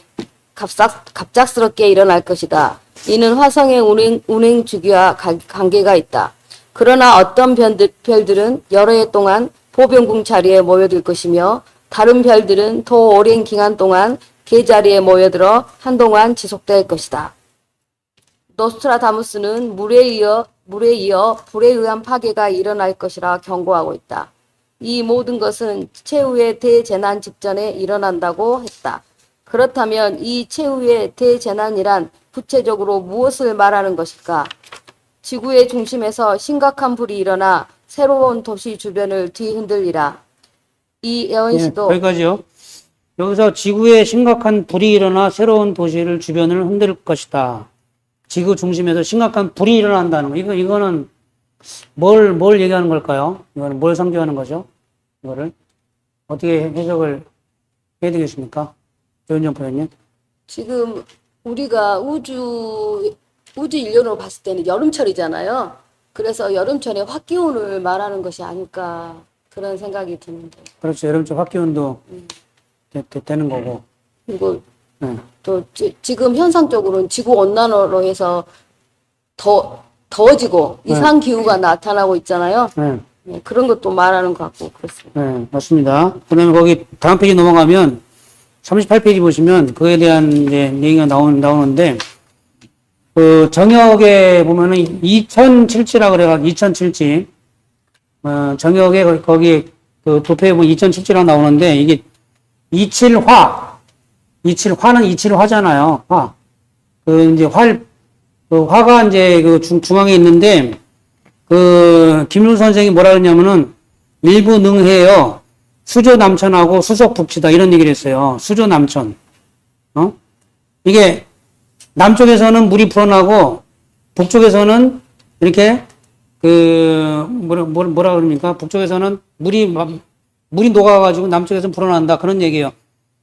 갑작스럽게 일어날 것이다. 이는 화성의 운행 주기와 관계가 있다. 그러나 어떤 별들은 여러 해 동안 보병궁 자리에 모여들 것이며 다른 별들은 더 오랜 기간 동안 계자리에 모여들어 한동안 지속될 것이다. 노스트라다무스는 물에 이어 불에 의한 파괴가 일어날 것이라 경고하고 있다. 이 모든 것은 최후의 대재난 직전에 일어난다고 했다. 그렇다면 이 최후의 대재난이란 구체적으로 무엇을 말하는 것일까? 지구의 중심에서 심각한 불이 일어나 새로운 도시 주변을 뒤흔들리라. 이 예언시도 여기까지요. 여기서 지구에 심각한 불이 일어나 새로운 도시를 주변을 흔들 것이다. 지구 중심에서 심각한 불이 일어난다는 거. 이거는 뭘 얘기하는 걸까요? 이거는 뭘 상징하는 거죠? 이거를 어떻게 해석을 해야 되겠습니까? 조윤정 부장님. 지금 우리가 우주 인륜으로 봤을 때는 여름철이잖아요. 그래서 여름철에 화기운을 말하는 것이 아닐까 그런 생각이 드는데. 그렇죠. 여름철 화기운도 되는 거고. 그리고 또 지금 현상적으로는 지구 온난화로 해서 더워지고 이상 기후가 나타나고 있잖아요. 네, 그런 것도 말하는 것 같고 그렇습니다. 네, 맞습니다. 그다음에 거기 다음 페이지 넘어가면 38페이지 보시면 그에 대한 이제 얘기가 나오는데 그 정역에 보면은 2077이라 그래가지고 2077 정역에 거기 그 도표에 보면 2077이라고 나오는데 이게 27화는 27화잖아요. 화. 그 이제 그 화가 이제 그 중앙에 있는데 그 김윤 선생이 뭐라 그러냐면은 일부 능해요. 수조 남천하고 수석 북치다 이런 얘기를 했어요. 수조 남천. 이게 남쪽에서는 물이 불어나고 북쪽에서는 이렇게 그 뭐라 그럽니까? 북쪽에서는 물이 녹아가지고 남쪽에서는 불어난다 그런 얘기예요.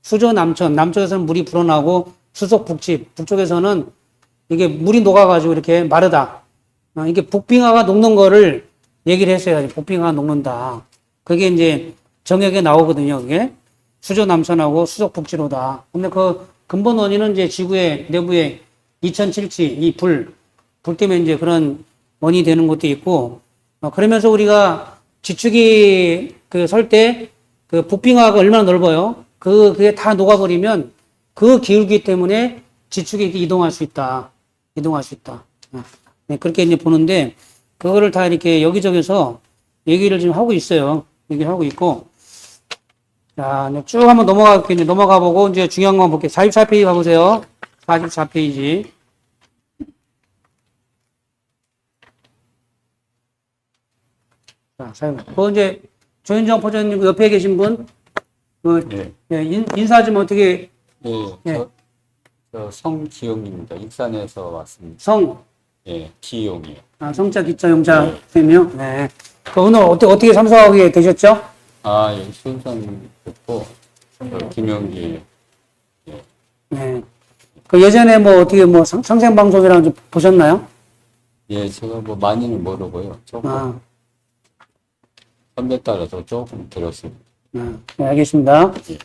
수조 남천, 남쪽에서는 물이 불어나고 수석 북치, 북쪽에서는 이게 물이 녹아가지고 이렇게 마르다. 이게 북빙하가 녹는 거를 얘기를 했어요. 북빙하가 녹는다. 그게 이제 정역에 나오거든요. 그게 수조 남천하고 수석 북치로다. 근데 그 근본 원인은 이제 지구의 내부에 2077, 이 불 때문에 이제 그런 원인이 되는 것도 있고, 그러면서 우리가 지축이 설 때 그 북빙하가 얼마나 넓어요? 그게 다 녹아버리면 그 기울기 때문에 지축이 이동할 수 있다. 네, 그렇게 이제 보는데, 그거를 다 이렇게 여기저기서 얘기를 지금 하고 있어요. 얘기를 하고 있고. 자, 쭉 한번 넘어가 보고, 이제 중요한 거 볼게요. 44페이지 가보세요. 44페이지. 자, 그거 이제, 조윤정 포장님 옆에 계신 분, 인사 좀 어떻게. 네, 저 성기영입니다. 익산에서 왔습니다. 예, 기용이요. 아, 성자, 기자, 용자 쌤이요? 네. 그 오늘 어떻게 참석하게 되셨죠? 아, 여기 순상 듣고, 김영기. 네. 그 예전에 뭐 어떻게 뭐 상생방송이랑 좀 보셨나요? 예, 제가 뭐 많이는 모르고요. 조금, 아, 선배 따라서 조금 들었습니다. 네, 알겠습니다. 예.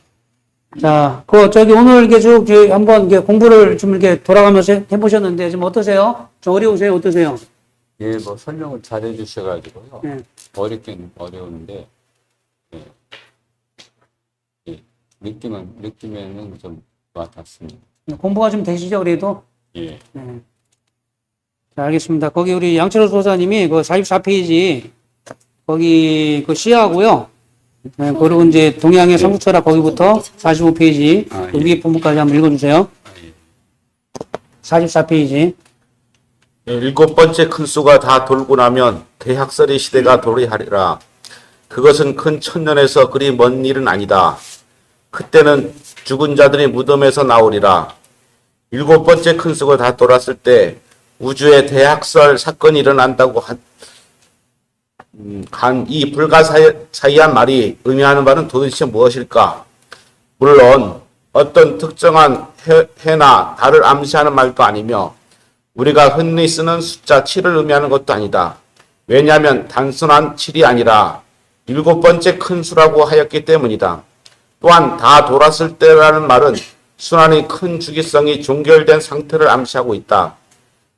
자, 오늘 이렇게 쭉 한번 이렇게 공부를 좀 이렇게 돌아가면서 해보셨는데, 지금 어떠세요? 좀 어려우세요? 어떠세요? 예, 뭐 설명을 잘 해주셔가지고요. 네. 어렵긴 어려운데, 예. 예, 느낌에는 좀 와닿습니다. 공부가 좀 되시죠, 그래도? 예. 네. 자, 알겠습니다. 거기 우리 양철호 소사님이 그 44페이지, 거기 그 시하고요. 네, 그리고 이제 동양의 삼국철학 거기부터 45페이지, 그 위에 부분까지 한번 읽어주세요. 44페이지. 일곱 번째 큰 수가 다 돌고 나면 대학살의 시대가 도래하리라. 그것은 큰 천년에서 그리 먼 일은 아니다. 그때는 죽은 자들이 무덤에서 나오리라. 일곱 번째 큰 수가 다 돌았을 때 우주에 대학살 사건이 일어난다고 한 이 불가사의한 말이 의미하는 바는 도대체 무엇일까? 물론 어떤 특정한 해나 달을 암시하는 말도 아니며 우리가 흔히 쓰는 숫자 7을 의미하는 것도 아니다. 왜냐하면 단순한 7이 아니라 일곱 번째 큰 수라고 하였기 때문이다. 또한 다 돌았을 때라는 말은 순환이 큰 주기성이 종결된 상태를 암시하고 있다.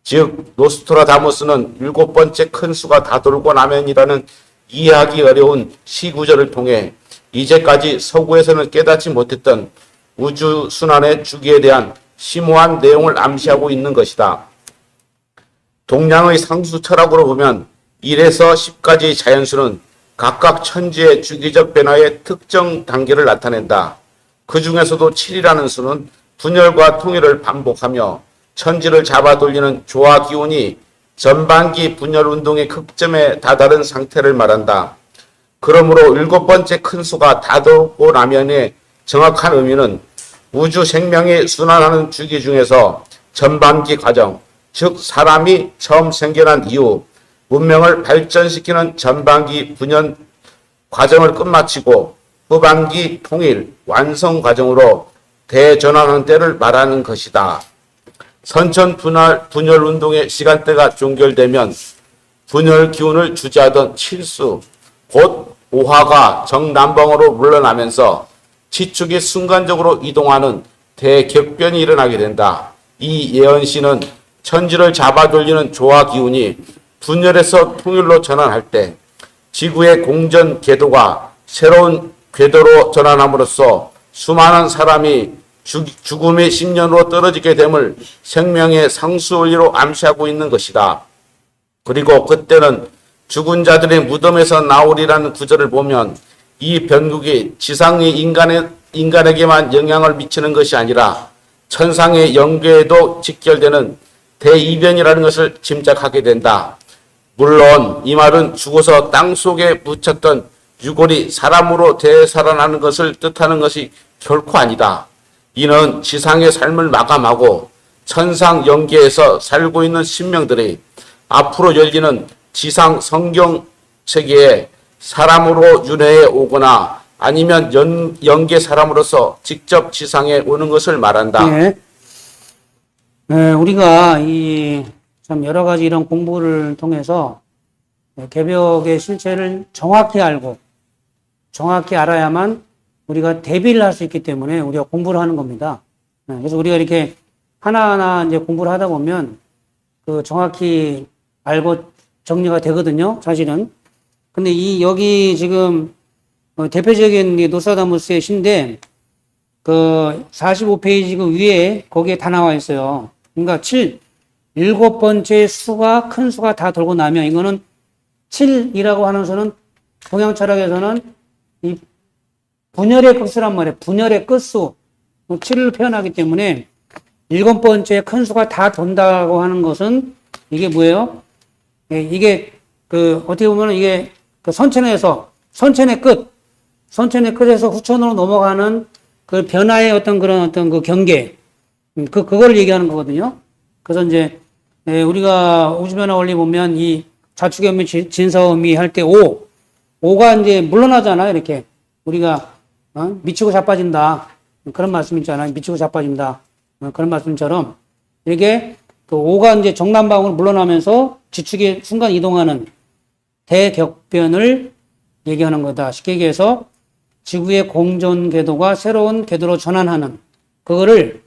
즉 노스트라다무스는 일곱 번째 큰 수가 다 돌고 나면이라는 이해하기 어려운 시구절을 통해 이제까지 서구에서는 깨닫지 못했던 우주 순환의 주기에 대한 심오한 내용을 암시하고 있는 것이다. 동양의 상수 철학으로 보면 1에서 10까지의 자연수는 각각 천지의 주기적 변화의 특정 단계를 나타낸다. 그 중에서도 7이라는 수는 분열과 통일을 반복하며 천지를 잡아 돌리는 조화 기운이 전반기 분열 운동의 극점에 다다른 상태를 말한다. 그러므로 일곱 번째 큰 수가 다 돌고 나면의 정확한 의미는 우주 생명이 순환하는 주기 중에서 전반기 과정, 즉 사람이 처음 생겨난 이후 문명을 발전시키는 전반기 분열 과정을 끝마치고 후반기 통일, 완성 과정으로 대전환하는 때를 말하는 것이다. 선천 분열 운동의 시간대가 종결되면 분열 기운을 주재하던 칠수, 곧 오화가 정남방으로 물러나면서 지축이 순간적으로 이동하는 대격변이 일어나게 된다. 이 예언시는 천지를 잡아 돌리는 조화 기운이 분열에서 통일로 전환할 때 지구의 공전 궤도가 새로운 궤도로 전환함으로써 수많은 사람이 죽음의 10년으로 떨어지게 됨을 생명의 상수 원리로 암시하고 있는 것이다. 그리고 그때는 죽은 자들의 무덤에서 나오리라는 구절을 보면 이 변국이 지상의 인간에게만 영향을 미치는 것이 아니라 천상의 영계에도 직결되는 대이변이라는 것을 짐작하게 된다. 물론 이 말은 죽어서 땅 속에 묻혔던 유골이 사람으로 되살아나는 것을 뜻하는 것이 결코 아니다. 이는 지상의 삶을 마감하고 천상 영계에서 살고 있는 신명들이 앞으로 열리는 지상 성경 세계에 사람으로 윤회해 오거나 아니면 영계 사람으로서 직접 지상에 오는 것을 말한다. 예. 우리가 참 여러 가지 이런 공부를 통해서 개벽의 실체를 정확히 알고 정확히 알아야만 우리가 대비를 할 수 있기 때문에 우리가 공부를 하는 겁니다. 그래서 우리가 이렇게 하나하나 이제 공부를 하다 보면 그 정확히 알고 정리가 되거든요, 사실은. 근데 여기 지금 대표적인 노스트라다무스의 시인데 그 45페이지 그 위에 거기에 다 나와 있어요. 그러니까 7 번째 수가 큰 수가 다 돌고 나면 이거는 7이라고 하는 수는 동양 철학에서는 이 분열의 끝수란 말이에요. 분열의 끝수. 7을 표현하기 때문에 7번째 큰 수가 다 돈다고 하는 것은 이게 뭐예요? 이게 어떻게 보면 이게 선천의 끝에서 후천으로 넘어가는 그 변화의 어떤 그 경계. 그거를 얘기하는 거거든요. 그래서 이제 우리가 우주변화 원리 보면 이 좌측의 의미, 진사 의미 할 때 5가 이제 물러나잖아, 이렇게. 우리가, 미치고 자빠진다. 그런 말씀 있잖아요. 미치고 자빠진다. 그런 말씀처럼, 이게 그 5가 이제 정남방으로 물러나면서 지축이 순간 이동하는 대격변을 얘기하는 거다. 쉽게 얘기해서 지구의 공전 궤도가 새로운 궤도로 전환하는 그거를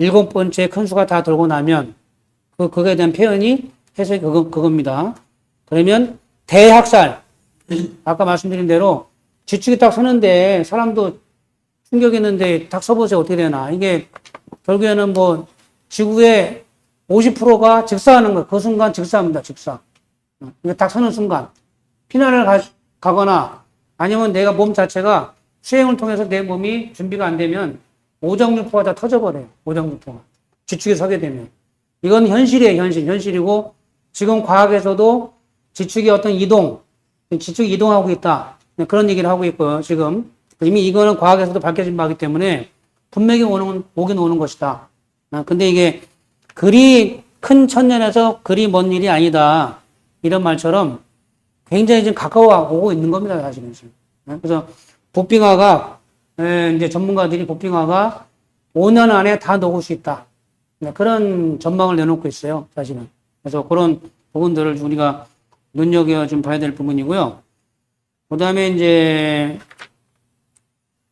7번째 큰 수가 다 돌고 나면 그거에 대한 표현이 해석이 그겁니다. 그러면 대학살, 아까 말씀드린 대로 지축이 딱 서는데 사람도 충격했는데 딱 서보세요. 어떻게 되나. 이게 결국에는 뭐 지구의 50%가 직사하는 거예요. 그 순간 직사합니다. 직사. 이게 딱 서는 순간. 피난을 가거나 아니면 내가 몸 자체가 수행을 통해서 내 몸이 준비가 안 되면 오장육부가 다 터져버려요. 오장육부가. 지축에 서게 되면. 이건 현실이에요. 현실이고 지금 과학에서도 지축이 어떤 지축이 이동하고 있다. 그런 얘기를 하고 있고요. 지금 이미 이거는 과학에서도 밝혀진 바이기 때문에 분명히 오긴 오는 것이다. 근데 이게 그리 큰 천년에서 그리 먼 일이 아니다. 이런 말처럼 굉장히 지금 가까워 오고 있는 겁니다. 사실은 지금. 그래서 복빙화가 이제 전문가들이 복빙화가 5년 안에 다 녹을 수 있다. 그런 전망을 내놓고 있어요. 사실은. 그래서 그런 부분들을 우리가 눈여겨 좀 봐야 될 부분이고요. 그 다음에 이제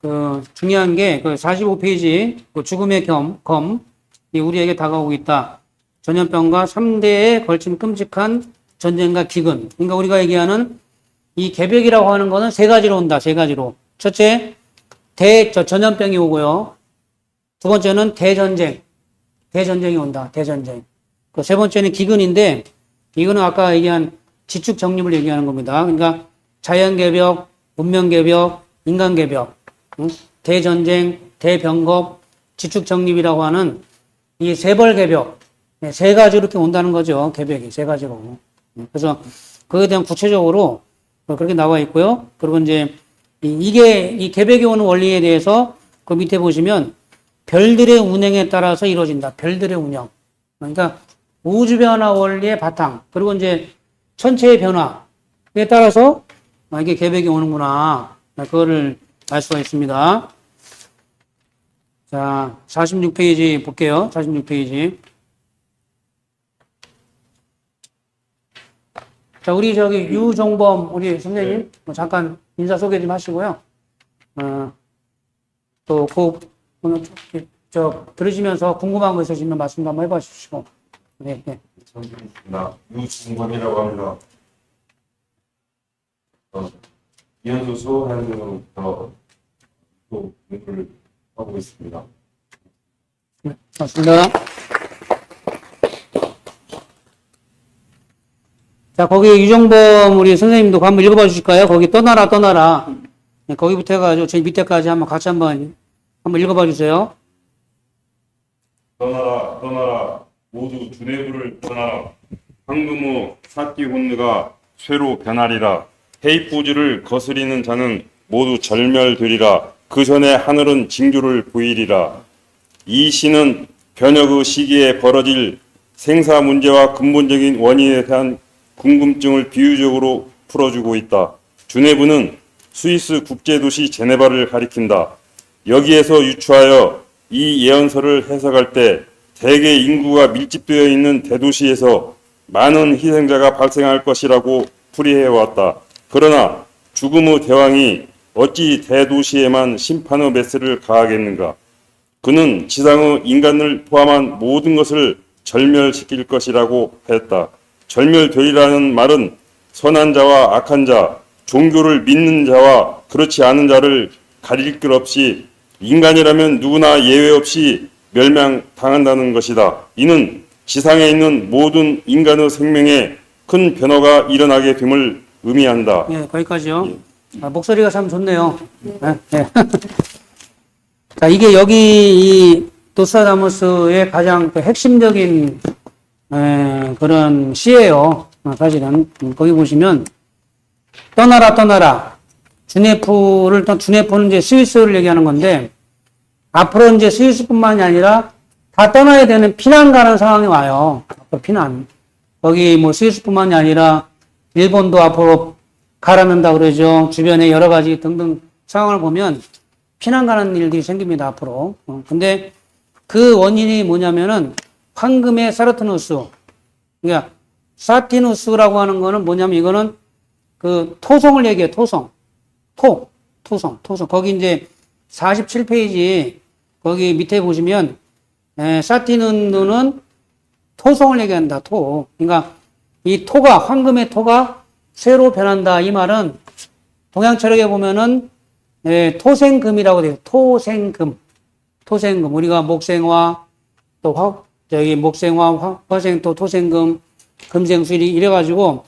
그 중요한 게 그 45페이지 그 죽음의 검 이 우리에게 다가오고 있다. 전염병과 3대에 걸친 끔찍한 전쟁과 기근. 그러니까 우리가 얘기하는 이 개벽이라고 하는 거는 세 가지로 온다. 세 가지로. 첫째, 전염병이 오고요. 두 번째는 대전쟁이 온다. 대전쟁. 그 세 번째는 기근인데, 이거는 아까 얘기한 지축 정립을 얘기하는 겁니다. 그러니까 자연개벽, 문명개벽, 인간개벽, 대전쟁, 대병겁, 지축 정립이라고 하는 이 세벌개벽, 세 가지로 이렇게 온다는 거죠. 개벽이 세 가지로. 그래서 그에 대한 구체적으로 그렇게 나와 있고요. 그리고 이제 이 개벽이 오는 원리에 대해서 그 밑에 보시면 별들의 운행에 따라서 이루어진다. 별들의 운영. 그러니까 우주 변화 원리의 바탕. 그리고 이제 천체의 변화에 따라서 이게 개벽이 오는구나. 그거를 알 수가 있습니다. 자, 46페이지 볼게요. 46페이지. 자, 우리 유종범, 우리 선생님, 잠깐 인사 소개 좀 하시고요. 또, 오늘 들으시면서 궁금한 거 있으시면 말씀도 한번 해봐 주시고. 네. 나 유종범이라고 합니다. 이현수 한으로부터 또 공부를 하고 있습니다. 네, 맞습니다. 자, 거기 유종범 우리 선생님도 한번 읽어봐 주실까요? 거기 떠나라. 네, 거기부터 해가지고 저희 밑에까지 같이 한번 읽어봐 주세요. 떠나라 모두 두뇌부를 떠나라. 황금우 사띠혼느가 쇠로 변하리라. 헤이포즈를 거스리는 자는 모두 절멸되리라. 그 전에 하늘은 징조를 보이리라. 이 시는 변혁의 시기에 벌어질 생사 문제와 근본적인 원인에 대한 궁금증을 비유적으로 풀어주고 있다. 주네부는 스위스 국제도시 제네바를 가리킨다. 여기에서 유추하여 이 예언서를 해석할 때 대개 인구가 밀집되어 있는 대도시에서 많은 희생자가 발생할 것이라고 풀이해왔다. 그러나 죽음의 대왕이 어찌 대도시에만 심판의 메스를 가하겠는가? 그는 지상의 인간을 포함한 모든 것을 절멸시킬 것이라고 했다. 절멸되리라는 말은 선한 자와 악한 자, 종교를 믿는 자와 그렇지 않은 자를 가릴 것 없이 인간이라면 누구나 예외 없이 멸망당한다는 것이다. 이는 지상에 있는 모든 인간의 생명에 큰 변화가 일어나게 됨을 의미한다. 예, 거기까지요. 목소리가 참 좋네요. 네. 자, 이게 여기 이 노스트라다무스의 가장 핵심적인 그런 시예요. 사실은 거기 보시면 떠나라. 주네프는 이제 스위스를 얘기하는 건데 앞으로 이제 스위스뿐만이 아니라 다 떠나야 되는 피난 가는 상황이 와요. 앞으로 피난. 거기 뭐 스위스뿐만이 아니라 일본도 앞으로 가라앉는다 그러죠. 주변에 여러 가지 등등 상황을 보면 피난 가는 일들이 생깁니다, 앞으로. 근데 그 원인이 뭐냐면은 황금의 사르트누스. 그러니까 사티누스라고 하는 거는 뭐냐면 이거는 그 토성을 얘기해요, 토성. 토성. 거기 이제 47페이지 거기 밑에 보시면 사티누는 토성을 얘기한다, 토. 그러니까 이 토가, 황금의 토가 쇠로 변한다. 이 말은 동양 철학에 보면은 토생금이라고 돼요. 토생금. 우리가 목생화, 또 목생화, 화생토, 토생금, 금생수리 이래가지고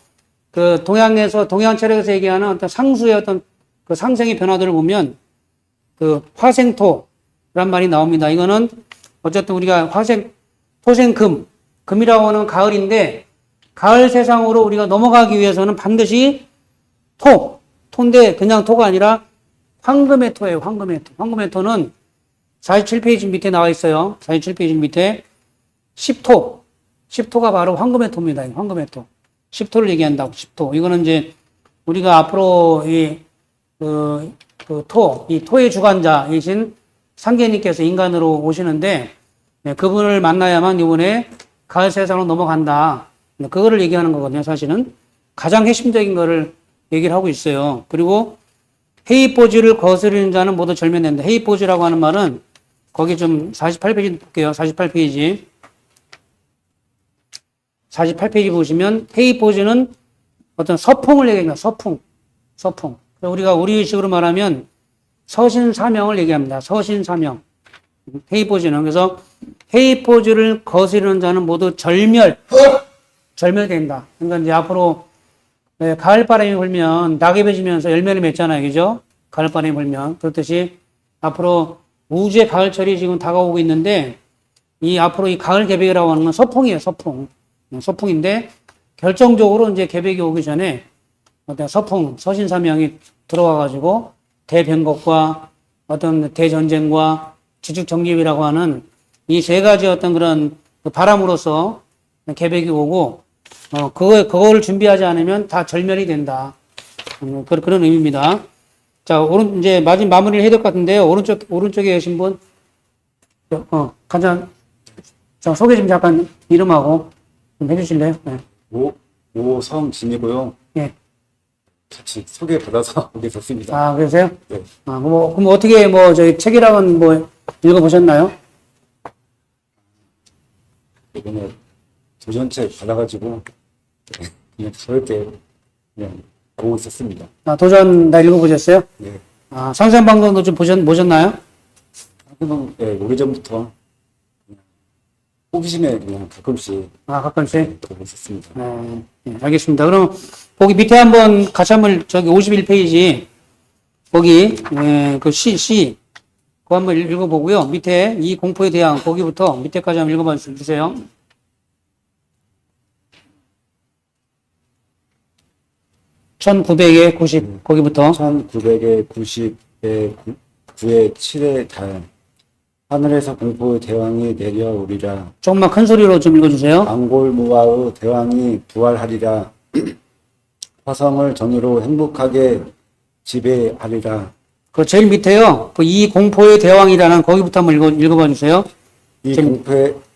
그 동양에서, 동양 철학에서 얘기하는 어떤 상수의 어떤 그 상생의 변화들을 보면 그 화생토란 말이 나옵니다. 이거는 어쨌든 우리가 토생금, 금이라고 하는 가을인데 가을 세상으로 우리가 넘어가기 위해서는 반드시 토인데 그냥 토가 아니라 황금의 토예요. 황금의 토는 47페이지 밑에 나와 있어요. 47페이지 밑에 10토가 바로 황금의 토입니다. 황금의 토. 10토를 얘기한다고, 10토. 이거는 이제 우리가 앞으로 이 토의 주관자이신 상계님께서 인간으로 오시는데 그분을 만나야만 이번에 가을 세상으로 넘어간다. 그거를 얘기하는 거거든요, 사실은. 가장 핵심적인 거를 얘기를 하고 있어요. 그리고 헤이포즈를 거스르는 자는 모두 절멸된다. 헤이포즈라고 하는 말은 거기 좀 48페이지 볼게요. 48페이지. 48페이지 보시면 헤이포즈는 어떤 서풍을 얘기합니다. 서풍. 우리가 우리식으로 말하면 서신사명을 얘기합니다. 서신사명. 헤이포즈는. 그래서 헤이포즈를 거스르는 자는 모두 절멸된다. 그러니까 이제 앞으로 가을바람이 불면 낙엽이 지면서 열매를 맺잖아요. 그죠? 가을바람이 불면. 그렇듯이 앞으로 우주의 가을철이 지금 다가오고 있는데 이 앞으로 이 가을 개백이라고 하는 건 서풍이에요. 서풍인데 결정적으로 이제 개백이 오기 전에 어떤 서신사명이 들어와가지고 대변곡과 어떤 대전쟁과 지축정립이라고 하는 이 세 가지 어떤 그런 바람으로서 개백이 오고 그거를 준비하지 않으면 다 절멸이 된다. 그런 의미입니다. 자, 이제 마무리를 해야 될 것 같은데요. 오른쪽에 계신 분, 자, 소개 좀 잠깐 이름하고 좀 해주실래요? 네. 오성진이고요. 예. 같이 소개받아서 오게 됐습니다. 아, 그러세요? 네. 그럼 어떻게 저희 책이랑은 읽어보셨나요? 이번에 도전책 받아가지고 그냥 저렇게 그냥 보고 있었습니다. 도전 다 읽어보셨어요? 네. 상생방송도 좀 보셨나요? 네, 오래전부터 그냥 호기심에 그냥 가끔씩 가끔씩? 보고 있었습니다. 네, 알겠습니다. 그럼 거기 밑에 한번 같이 한번 51페이지 거기 그 시 그거 한번 읽어보고요. 밑에 이 공포에 대한 거기부터 밑에까지 한번 읽어봐 주세요. (1900에 90) 거기부터 1900에 90에 9에 7에 달 하늘에서 공포의 대왕이 내려오리라. 조금만 큰 소리로 좀 읽어주세요. 앙골모아의 대왕이 부활하리라. 화성을 전으로 행복하게 지배하리라. 그 제일 밑에요. 그 이 공포의 대왕이라는 거기부터 한번 읽어봐 주세요. 이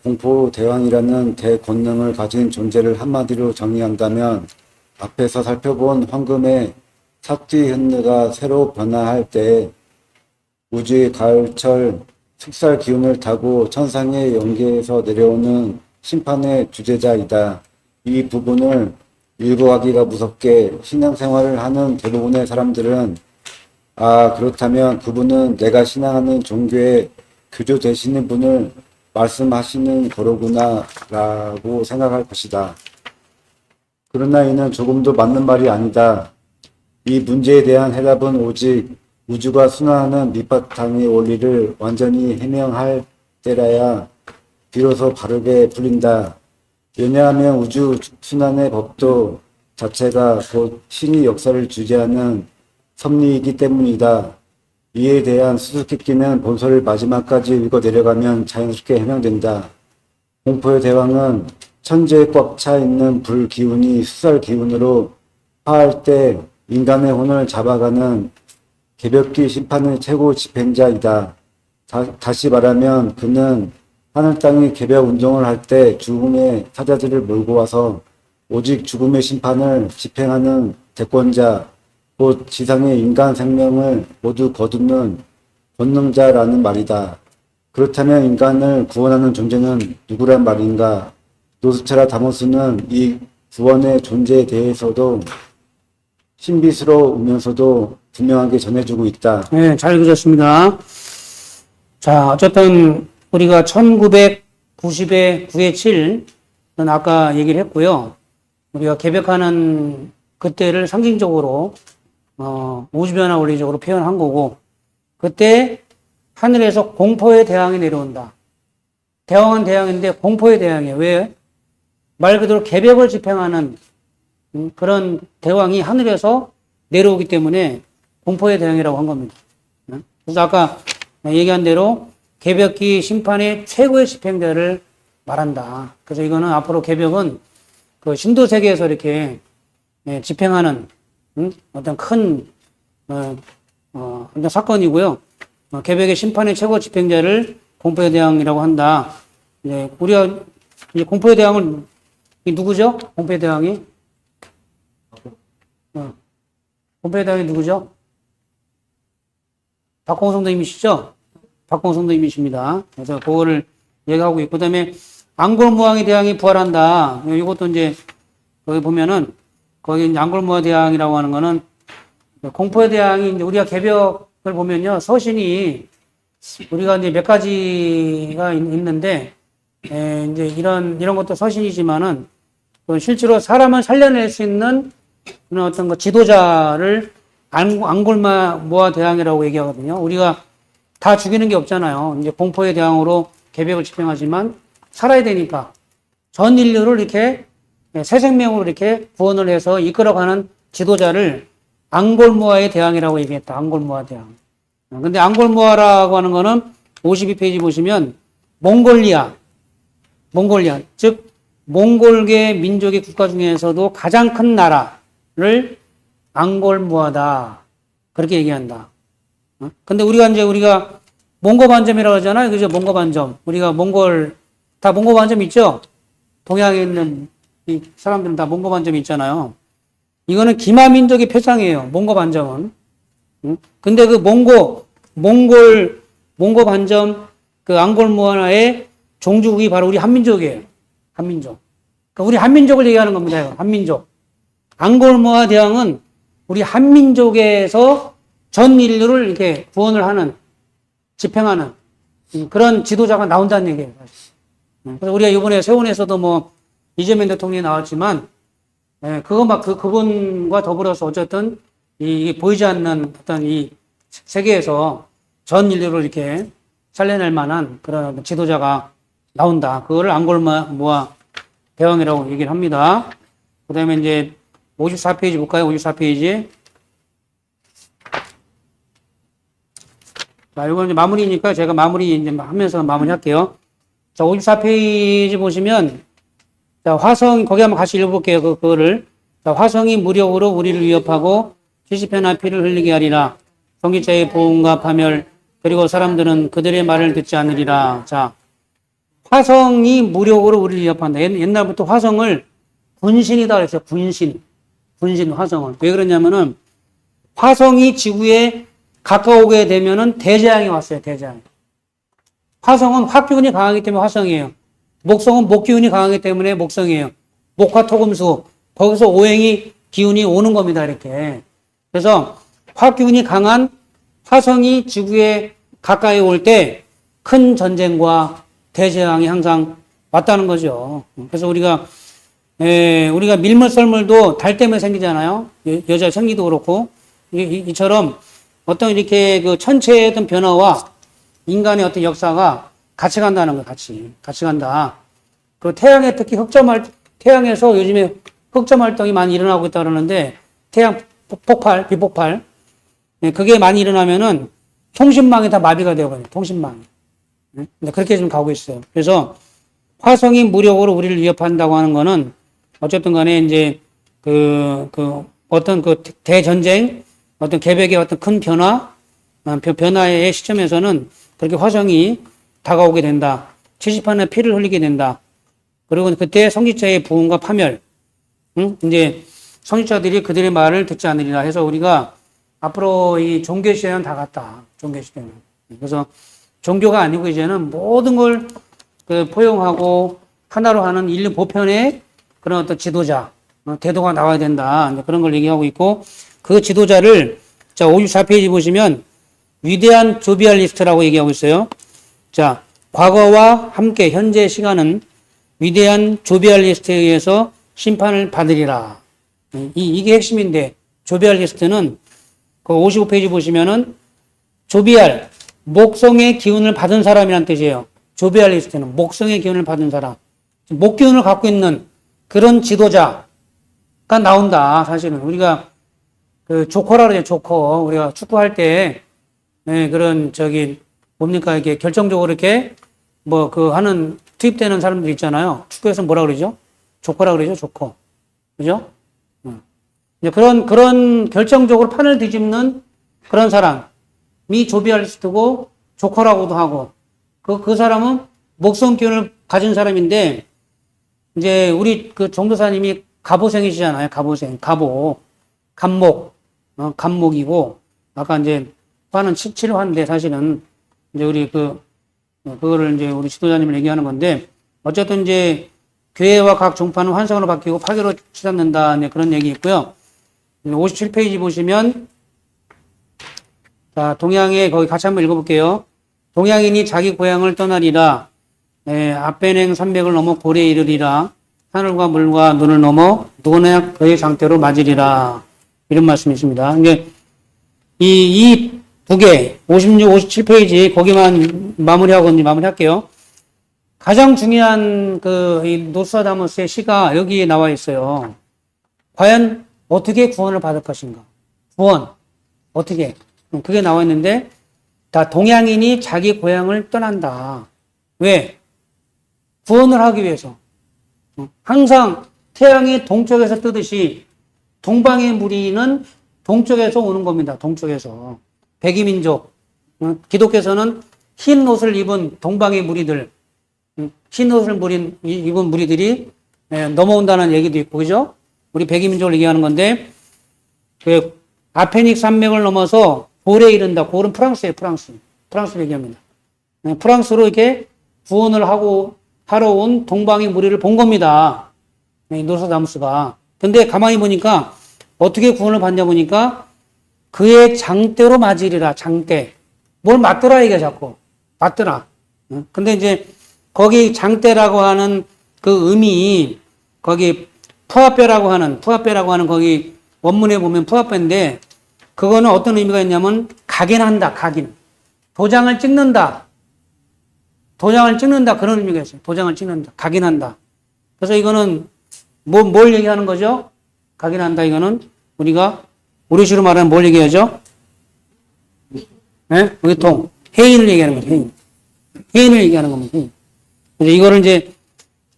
공포 대왕이라는 대권능을 가진 존재를 한마디로 정의한다면 앞에서 살펴본 황금의 사티흔느가 새로 변화할 때 우주의 가을철 축살 기운을 타고 천상의 연계에서 내려오는 심판의 주제자이다. 이 부분을 읽어가기가 무섭게 신앙생활을 하는 대부분의 사람들은 그렇다면 그분은 내가 신앙하는 종교의 교주 되시는 분을 말씀하시는 거로구나 라고 생각할 것이다. 그러나 이는 조금도 맞는 말이 아니다. 이 문제에 대한 해답은 오직 우주가 순환하는 밑바탕의 원리를 완전히 해명할 때라야 비로소 바르게 풀린다. 왜냐하면 우주 순환의 법도 자체가 곧 신이 역사를 주재하는 섭리이기 때문이다. 이에 대한 수수께끼는 본서를 마지막까지 읽어 내려가면 자연스럽게 해명된다. 공포의 대왕은 천재에 꽉 차 있는 불 기운이 수살 기운으로 파할 때 인간의 혼을 잡아가는 개벽기 심판의 최고 집행자이다. 다시 말하면 그는 하늘 땅이 개벽 운동을 할 때 죽음의 사자들을 몰고 와서 오직 죽음의 심판을 집행하는 대권자, 곧 지상의 인간 생명을 모두 거두는 권능자라는 말이다. 그렇다면 인간을 구원하는 존재는 누구란 말인가? 노스트라다무스는 이 구원의 존재에 대해서도 신비스러우면서도 분명하게 전해주고 있다. 네, 잘 읽으셨습니다. 자, 어쨌든 우리가 1990에 9의 7은 아까 얘기를 했고요. 우리가 개벽하는 그때를 상징적으로 우주변화 원리적으로 표현한 거고, 그때 하늘에서 공포의 대왕이 내려온다. 대왕은 대왕인데 공포의 대왕이에요. 왜? 말 그대로 개벽을 집행하는 그런 대왕이 하늘에서 내려오기 때문에 공포의 대왕이라고 한 겁니다. 그래서 아까 얘기한 대로 개벽기 심판의 최고의 집행자를 말한다. 그래서 이거는 앞으로 개벽은 그 신도 세계에서 이렇게 집행하는 어떤 큰 어떤 사건이고요. 개벽의 심판의 최고 집행자를 공포의 대왕이라고 한다. 우리가 이제 공포의 대왕은 누구죠? 공포의 대왕이? 공포의 대왕이 누구죠? 박홍 성도님이시죠? 박홍 성도님이십니다. 그래서 그거를 얘기하고 있고, 그 다음에 앙골무왕의 대왕이 부활한다. 이것도 이제 거기 보면은 거기 이제 앙골무왕 대왕이라고 하는 거는 공포의 대왕이 이제 우리가 개벽을 보면요, 서신이 우리가 이제 몇 가지가 있는데 이제 이런 것도 서신이지만은 실제로 사람을 살려낼 수 있는 그런 어떤 그 지도자를 앙골무왕 대왕이라고 얘기하거든요. 우리가 다 죽이는 게 없잖아요. 이제 공포의 대왕으로 개벽을 집행하지만 살아야 되니까 전 인류를 이렇게 새 생명으로 이렇게 구원을 해서 이끌어가는 지도자를 앙골무왕의 대왕이라고 얘기했다. 앙골무왕 대왕. 근데 앙골무왕이라고 하는 거는 52페이지 보시면 몽골리아, 즉 몽골계 민족의 국가 중에서도 가장 큰 나라를 앙골무왕다. 그렇게 얘기한다. 근데 우리가 몽고반점이라고 하잖아요. 그죠? 몽고반점. 우리가 다 몽고반점 있죠? 동양에 있는 이 사람들은 다 몽고반점이 있잖아요. 이거는 기마민족의 표상이에요. 몽고반점은. 근데 그 몽고반점 그 앙골무왕의 종주국이 바로 우리 한민족이에요. 한민족. 그러니까 우리 한민족을 얘기하는 겁니다. 한민족. 앙골무왕 대왕은 우리 한민족에서 전 인류를 이렇게 구원을 하는, 집행하는 그런 지도자가 나온다는 얘기예요. 그래서 우리가 이번에 세원에서도 뭐 이재명 대통령이 나왔지만, 그분과 더불어서 어쨌든 이 보이지 않는 어떤 이 세계에서 전 인류를 이렇게 살려낼 만한 그런 지도자가 나온다. 그거를 앙골무왕 대왕이라고 얘기를 합니다. 그 다음에 이제 54페이지 볼까요? 54페이지. 자, 이건 이제 마무리니까 제가 마무리 이제 하면서 마무리할게요. 자, 54페이지 보시면, 자, 거기 한번 같이 읽어볼게요. 그거를. 자, 화성이 무력으로 우리를 위협하고 70회나 피를 흘리게 하리라. 통기자의 보응과 파멸, 그리고 사람들은 그들의 말을 듣지 않으리라. 자, 화성이 무력으로 우리를 위협한다. 옛날부터 화성을 군신이다 그랬어요. 군신, 화성을. 왜 그러냐면은, 화성이 지구에 가까우게 되면은 대재앙이 왔어요. 대재앙. 화성은 화기운이 강하기 때문에 화성이에요. 목성은 목기운이 강하기 때문에 목성이에요. 목화토금수, 거기서 오행이 기운이 오는 겁니다. 이렇게. 그래서 화기운이 강한 화성이 지구에 가까이 올 때 큰 전쟁과 대재앙이 항상 왔다는 거죠. 그래서 우리가 밀물썰물도 달 때문에 생기잖아요. 여자 생리도 그렇고. 이처럼 어떤 이렇게 그 천체의 어떤 변화와 인간의 어떤 역사가 같이 간다는 거예요. 같이 간다. 그리고 태양에 특히 태양에서 요즘에 흑점 활동이 많이 일어나고 있다 그러는데, 태양 비폭발. 그게 많이 일어나면은 통신망이 다 마비가 되어버려요. 통신망이. 근데 그렇게 지금 가고 있어요. 그래서 화성이 무력으로 우리를 위협한다고 하는 거는 어쨌든 간에 이제 어떤 대전쟁, 어떤 계획의 어떤 큰 변화의 시점에서는 그렇게 화성이 다가오게 된다. 70판의 피를 흘리게 된다. 그리고 그때 성직자의 부흥과 파멸, 이제 성직자들이 그들의 말을 듣지 않으리라 해서 우리가 앞으로 이 종교 시대는 다 갔다. 종교 시대는. 그래서 종교가 아니고 이제는 모든 걸 포용하고 하나로 하는 인류 보편의 그런 어떤 지도자, 대도가 나와야 된다. 그런 걸 얘기하고 있고 그 지도자를 자, 54페이지 보시면 위대한 조비알리스트라고 얘기하고 있어요. 자, 과거와 함께 현재 시간은 위대한 조비알리스트에 의해서 심판을 받으리라. 이게 핵심인데 조비알리스트는 그 55페이지 보시면은 조비알, 목성의 기운을 받은 사람이란 뜻이에요. 조비알리스트는 목성의 기운을 받은 사람. 목기운을 갖고 있는 그런 지도자가 나온다. 사실은 우리가 조커라 그래요. 조커. 우리가 축구할 때 그런 뭡니까 이게 결정적으로 이렇게 하는 투입되는 사람들 있잖아요. 축구에서 뭐라 그러죠? 조커라 그러죠. 조커. 그죠? 그런 결정적으로 판을 뒤집는 그런 사람이 조비알리스트고 조커라고도 하고 그 사람은 목성 기운을 가진 사람인데 이제 우리 정도사님이 갑오생이시잖아요. 갑오생, 갑목이고 아까 이제 화는 7화인데 사실은 이제 우리 그거를 이제 우리 지도자님을 얘기하는 건데 어쨌든 이제 교회와 각 종파는 환상으로 바뀌고 파괴로 치닫는다. 네, 그런 얘기 있고요. 57페이지 보시면 자, 동양에 거기 같이 한번 읽어볼게요. 동양인이 자기 고향을 떠나리라. 아베냉 산맥을 넘어 고래에 이르리라. 하늘과 물과 눈을 넘어 누구나 그의 장대로 맞으리라. 이런 말씀이 있습니다. 이게 이 두 개, 56, 57페이지 거기만 마무리할게요. 가장 중요한 이 노스트라다무스의 시가 여기에 나와 있어요. 과연 어떻게 구원을 받을 것인가? 구원. 어떻게? 그게 나와 있는데, 다 동양인이 자기 고향을 떠난다. 왜? 구원을 하기 위해서. 항상 태양이 동쪽에서 뜨듯이 동방의 무리는 동쪽에서 오는 겁니다. 동쪽에서. 백이민족. 기독교에서는 흰 옷을 입은 동방의 무리들, 흰 옷을 입은 무리들이 넘어온다는 얘기도 있고, 그죠? 우리 백이민족을 얘기하는 건데, 아페닉 산맥을 넘어서 골에 이른다. 골은 프랑스예요, 프랑스. 프랑스를 얘기합니다. 프랑스로 이렇게 구원을 하러 온 동방의 무리를 본 겁니다. 노스트라다무스가. 근데 가만히 보니까 어떻게 구원을 받냐 보니까 그의 장대로 맞으리라. 장대. 뭘 맞더라 이게 자꾸. 맞더라. 근데 이제 거기 장대라고 하는 그 의미 거기 푸아뼈라고 하는 거기 원문에 보면 푸아뼈인데 그거는 어떤 의미가 있냐면 각인한다. 각인. 도장을 찍는다. 그런 의미가 있어요. 도장을 찍는다. 각인한다. 그래서 이거는 뭘 얘기하는 거죠? 각인한다. 이거는 우리식으로 말하면 뭘 얘기하죠? 네? 의통. 해인을 얘기하는 거죠. 해인을 얘기하는 겁니다. 해인. 그래서 이거를 이제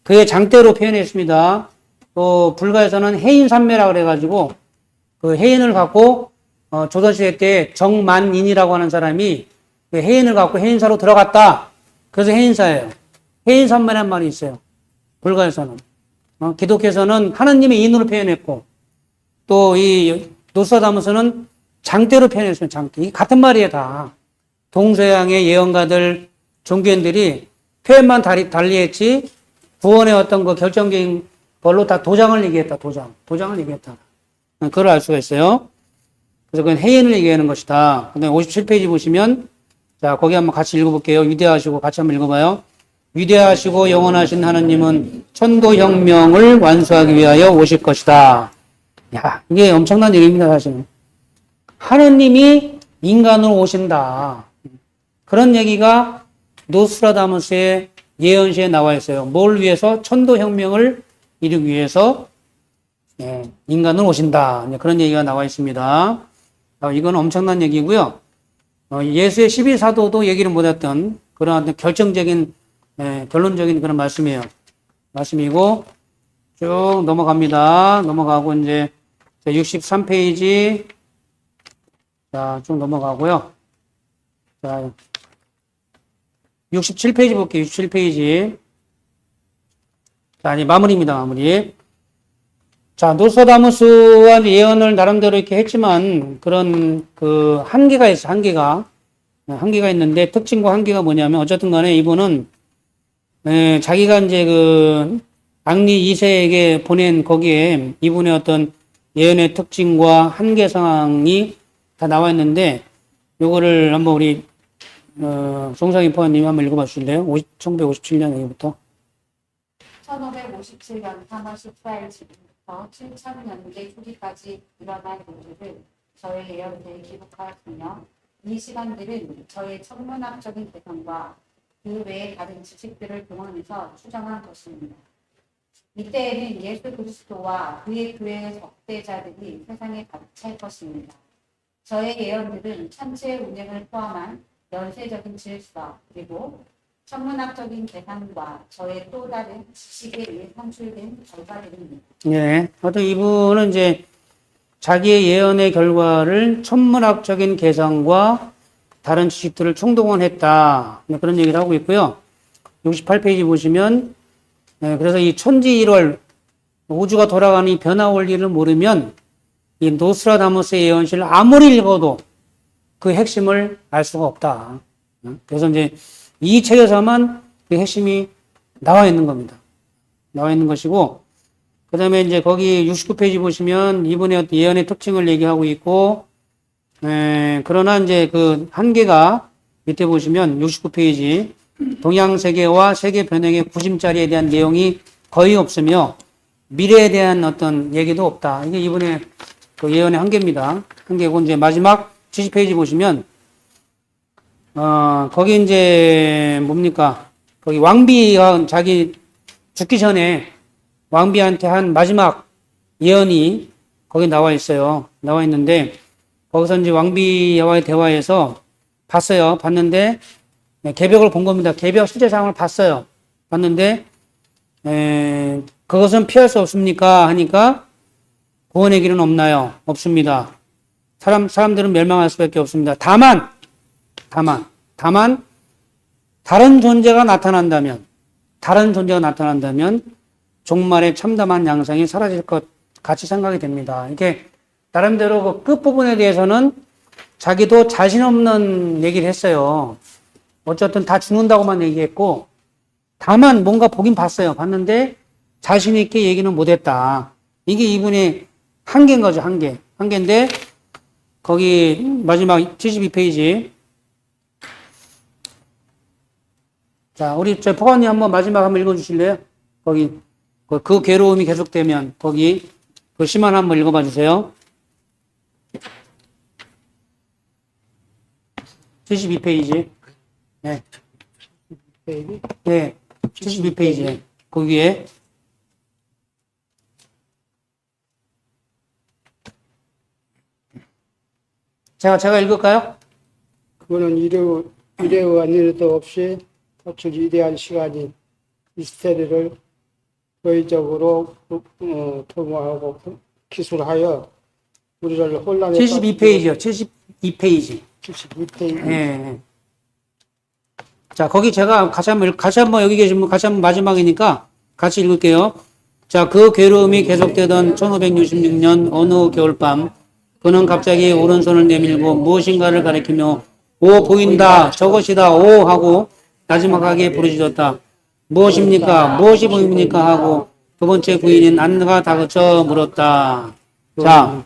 그의 장대로 표현했습니다. 또 불가에서는 해인산매라고 그래가지고 그 해인을 갖고 조선시대 때 정만인이라고 하는 사람이 그 해인을 갖고 해인사로 들어갔다. 그래서 해인사예요. 해인산매라는 말이 있어요. 불가에서는. 기독교에서는 하나님의 인으로 표현했고 또 이 노스트라다무스는 장대로 표현했어요. 장대. 이게 같은 말이에요. 다. 동서양의 예언가들, 종교인들이 표현만 달리했지 구원의 어떤 그 결정적인 걸로 다 도장을 얘기했다. 도장을 얘기했다. 그걸 알 수가 있어요. 그래서 그건 해인을 얘기하는 것이다. 근데 57페이지 보시면 자, 거기 한번 같이 읽어볼게요. 위대하시고 같이 한번 읽어봐요. 위대하시고 영원하신 하나님은 천도혁명을 완수하기 위하여 오실 것이다. 야, 이게 엄청난 얘기입니다, 사실은. 하나님이 인간으로 오신다. 그런 얘기가 노스트라다무스의 예언시에 나와 있어요. 뭘 위해서? 천도혁명을 이루기 위해서 인간으로 오신다. 그런 얘기가 나와 있습니다. 이건 엄청난 얘기고요. 예수의 12사도도 얘기를 못했던 그런 어떤 결정적인, 결론적인 그런 말씀이고, 쭉 넘어갑니다. 넘어가고, 이제, 63페이지. 자, 쭉 넘어가고요. 자, 67페이지 볼게요. 67페이지. 자, 이제 마무리입니다. 마무리. 자, 노스트라다무스와 예언을 나름대로 이렇게 했지만, 그런, 한계가 있어, 한계가. 한계가 있는데, 특징과 한계가 뭐냐면, 어쨌든 간에 이분은, 자기가 이제 앙리 2세에게 보낸 거기에 이분의 어떤 예언의 특징과 한계 상황이 다 나와 있는데, 요거를 한번 우리, 송상희 포화님이 한번 읽어봐 주실래요? 1957년 여기부터. 1557년 3월 14일 지금부터 7000년대 초기까지 일어날 일들을 저의 예언대에 기록하였으며 이 시간들은 저의 천문학적인 계산과 그 외의 다른 지식들을 동원해서 추정한 것입니다. 이때에는 예수 그리스도와 그의 교회의 적대자들이 세상에 갇힐 것입니다. 저의 예언들은 천체의 운행을 포함한 연쇄적인 질서 그리고 천문학적인 계산과 저의 또 다른 지식에 의해 산출된 결과들입니다. 예. 어떤 이분은 이제 자기의 예언의 결과를 천문학적인 계산과 다른 지식들을 총동원했다. 그런 얘기를 하고 있고요. 68페이지 보시면, 그래서 이 천지일월, 우주가 돌아가는 이 변화 원리를 모르면 이 노스트라다무스의 예언실을 아무리 읽어도 그 핵심을 알 수가 없다. 그래서 이제 이 책에서만 그 핵심이 나와 있는 겁니다. 나와 있는 것이고, 그 다음에 이제 거기 69페이지 보시면 이분의 예언의 특징을 얘기하고 있고, 그러나 이제 그 한계가 밑에 보시면 69페이지, 동양 세계와 세계 변형의 구심자리에 대한 내용이 거의 없으며, 미래에 대한 어떤 얘기도 없다. 이게 이분의 그 예언의 한계입니다. 한계고, 이제 마지막 70페이지 보시면, 거기 이제 뭡니까? 거기 왕비가 자기 죽기 전에 왕비한테 한 마지막 예언이 거기 나와 있어요. 나와 있는데, 거기서 이제 왕비와의 대화에서 봤어요. 봤는데, 계벽을 본 겁니다. 계벽 실제 상황을 봤어요. 봤는데, 그것은 피할 수 없습니까? 하니까, 구원의 길은 없나요? 없습니다. 사람들은 멸망할 수밖에 없습니다. 다만, 다른 존재가 나타난다면, 종말의 참담한 양상이 사라질 것 같이 생각이 됩니다. 이게, 나름대로 그 끝부분에 대해서는 자기도 자신 없는 얘기를 했어요. 어쨌든 다 죽는다고만 얘기했고, 다만 뭔가 보긴 봤어요. 봤는데, 자신 있게 얘기는 못했다. 이게 이분의 한계인 거죠, 한계. 한계인데, 거기 마지막 72페이지. 자, 우리 저 포관님 한번 마지막 한번 읽어주실래요? 거기 그 괴로움이 계속되면 거기 그 시만 한번 읽어봐 주세요. 72페이지. 네. 네. 72페이지. 거기에 제가 읽을까요? 그거는 이래와 이래도 없이 거칠 위대한 시간이 미스테리를 도의적으로 도모하고 기술하여 우리를 혼란에 72페이지요. 72페이지. 72페이지. 네. 자, 거기 제가 같이 한번 여기 계신 분 같이 한번 마지막이니까 같이 읽을게요. 자, 그 괴로움이 계속되던 1566년 어느 겨울밤 그는 갑자기 오른손을 내밀고 무엇인가를 가리키며 오 보인다 저것이다 오 하고 나지막하게 부르짖었다. 무엇입니까? 무엇이 보입니까? 하고 두 번째 부인인 안나가 다그쳐 물었다. 자,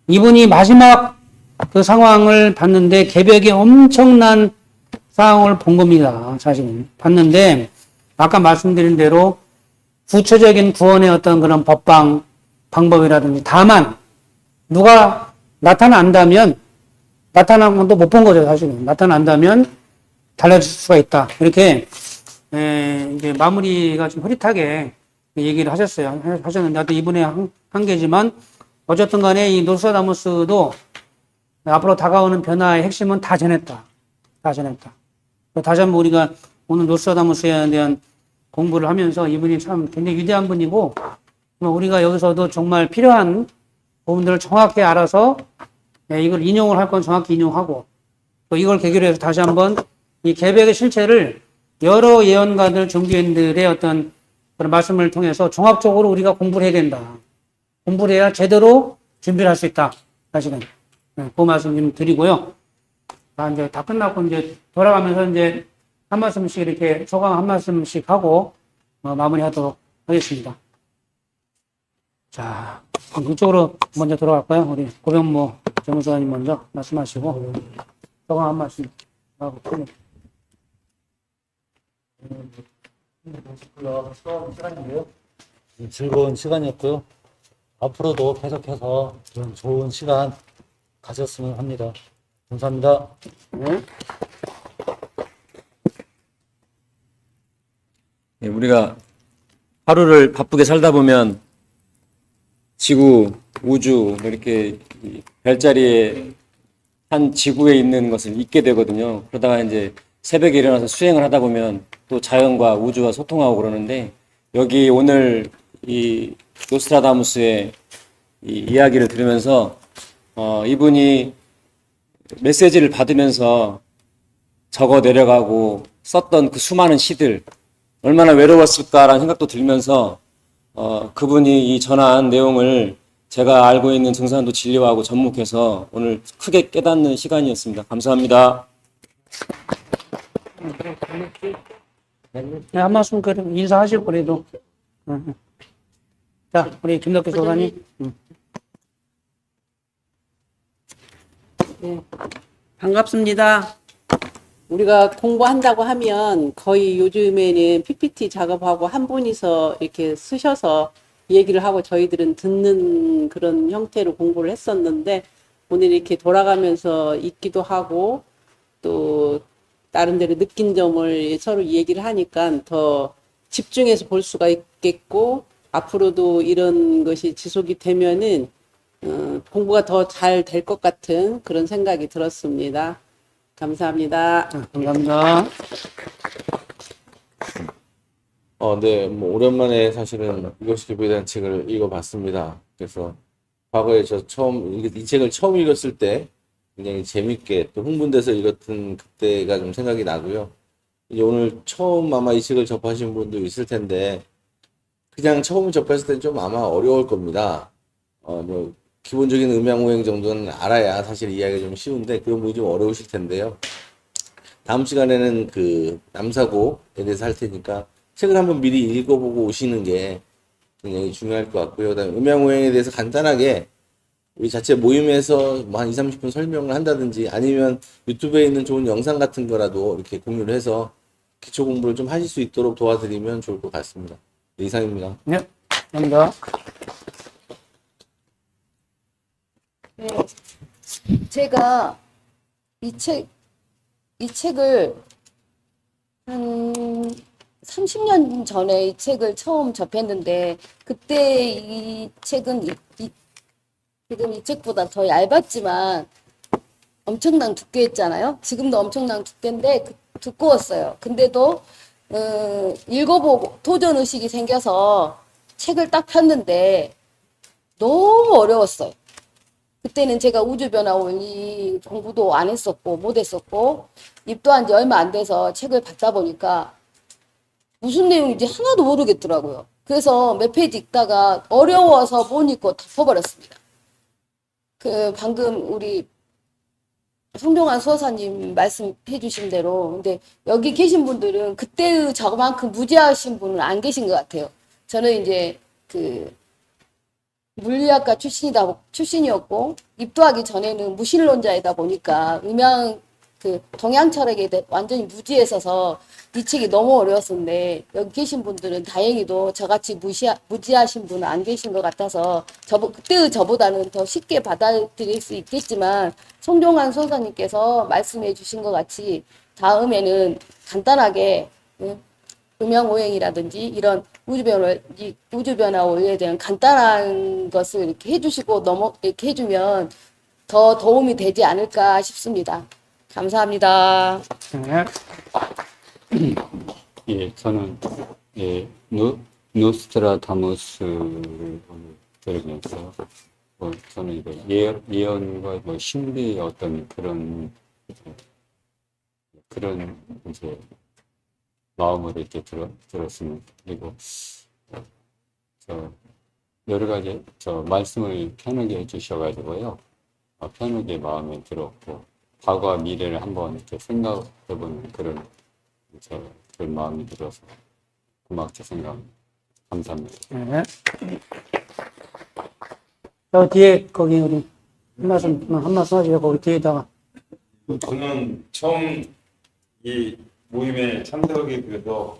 이분이 마지막 그 상황을 봤는데 개벽이 엄청난 상황을 본 겁니다. 사실은 봤는데 아까 말씀드린 대로 구체적인 구원의 어떤 그런 방법이라든지 다만 누가 나타난 것도 못 본 거죠. 사실은 나타난다면 달라질 수가 있다. 이렇게 이제 마무리가 좀 흐릿하게 얘기를 하셨는데, 하여튼 이분의 한계지만, 어쨌든 간에 이 노스트라다무스도, 앞으로 다가오는 변화의 핵심은 다 전했다. 다 전했다. 다시 한번 우리가 오늘 노스트라다무스에 대한 공부를 하면서 이분이 참 굉장히 위대한 분이고, 우리가 여기서도 정말 필요한 부분들을 정확히 알아서 이걸 인용을 할 건 정확히 인용하고, 또 이걸 계기로 해서 다시 한번 이 개벽의 실체를 여러 예언가들, 종교인들의 어떤 그런 말씀을 통해서 종합적으로 우리가 공부를 해야 된다. 공부를 해야 제대로 준비를 할 수 있다. 사실은. 그 말씀 좀 드리고요. 이제 다 끝났고, 이제 돌아가면서 이제 한 말씀씩 이렇게 소감 한 말씀씩 하고, 마무리 하도록 하겠습니다. 자, 이쪽으로 먼저 들어갈까요? 우리 고병모 정무수사님 먼저 말씀하시고, 소감 한 말씀 하고, 즐거운 시간이었고요. 앞으로도 계속해서 좀 좋은 시간 가졌으면 합니다. 감사합니다. 네, 우리가 하루를 바쁘게 살다 보면 지구, 우주, 뭐 이렇게 별자리에 한 지구에 있는 것을 잊게 되거든요. 그러다가 이제 새벽에 일어나서 수행을 하다 보면 또 자연과 우주와 소통하고 그러는데, 여기 오늘 이 노스트라다무스의 이 이야기를 들으면서 이분이 메시지를 받으면서 적어 내려가고 썼던 그 수많은 시들 얼마나 외로웠을까라는 생각도 들면서 그분이 이 전한 내용을 제가 알고 있는 증산도 진료하고 접목해서 오늘 크게 깨닫는 시간이었습니다. 감사합니다. 네, 한 말씀 인사하시고 그래도. 자, 우리 김덕기 소장님. 네, 반갑습니다. 우리가 공부한다고 하면 거의 요즘에는 PPT 작업하고 한 분이서 이렇게 쓰셔서 얘기를 하고 저희들은 듣는 그런 형태로 공부를 했었는데, 오늘 이렇게 돌아가면서 읽기도 하고 또 다른 데로 느낀 점을 서로 얘기를 하니까 더 집중해서 볼 수가 있겠고, 앞으로도 이런 것이 지속이 되면은 공부가 더 잘 될 것 같은 그런 생각이 들었습니다. 감사합니다. 감사합니다. 네, 뭐 오랜만에 사실은 이것이 기부에 대한 책을 읽어봤습니다. 그래서 과거에 이 책을 처음 읽었을 때 굉장히 재밌게 또 흥분돼서 읽었던 그때가 좀 생각이 나고요. 이제 오늘 처음 아마 이 책을 접하신 분도 있을 텐데, 그냥 처음 접했을 때 좀 아마 어려울 겁니다. 뭐 기본적인 음양오행 정도는 알아야 사실 이해하기가 좀 쉬운데, 그런 부분이 좀 어려우실 텐데요. 다음 시간에는 그 남사고에 대해서 할 테니까 책을 한번 미리 읽어보고 오시는 게 굉장히 중요할 것 같고요. 그다음에 음양오행에 대해서 간단하게 우리 자체 모임에서 뭐 한 20-30분 설명을 한다든지, 아니면 유튜브에 있는 좋은 영상 같은 거라도 이렇게 공유를 해서 기초 공부를 좀 하실 수 있도록 도와드리면 좋을 것 같습니다. 네, 이상입니다. 네, 감사합니다. 네, 제가 이 책을 한 30년 전에 이 책을 처음 접했는데, 그때 이 책은 지금 이 책보다 더 얇았지만 엄청난 두께였잖아요. 지금도 엄청난 두께인데 두꺼웠어요. 근데도 읽어보고 도전 의식이 생겨서 책을 딱 폈는데 너무 어려웠어요. 그때는 제가 우주변화 원리 공부도 안 했었고 못 했었고 입도한 지 얼마 안 돼서 책을 받다 보니까 무슨 내용인지 하나도 모르겠더라고요. 그래서 몇 페이지 읽다가 어려워서 못 읽고 덮어버렸습니다. 방금 우리 송종환 수호사님 말씀해 주신 대로, 근데 여기 계신 분들은 그때의 저만큼 무지하신 분은 안 계신 것 같아요. 저는 이제 물리학과 출신이었고, 입도하기 전에는 무신론자이다 보니까 동양 철학에 완전히 무지했어서 이 책이 너무 어려웠는데, 여기 계신 분들은 다행히도 저같이 무지하신 분은 안 계신 것 같아서 그때의 저보다는 더 쉽게 받아들일 수 있겠지만, 송종환 소사님께서 말씀해 주신 것 같이 다음에는 간단하게 음양오행이라든지 이런 우주변화 원리에 대한 간단한 것을 이렇게 해주시고 이렇게 해주면 더 도움이 되지 않을까 싶습니다. 감사합니다. 네. 예, 저는 예, 노스트라다무스를 들으면서 저는 이제 예언과 뭐 신비의 어떤 그런 이제 마음으로 이렇게 들었습니다. 그리고 저 여러 가지 저 말씀을 편하게 해주셔가지고요. 편하게 마음에 들었고 과거와 미래를 한번 이렇게 생각해보는 그런 마음이 들어서 고맙게 생각합니다. 감사합니다. 네. 저 뒤에 거기 우리 한 말씀 하시죠. 거기 뒤에다가. 저는 처음 이 모임에 참석하기 위해서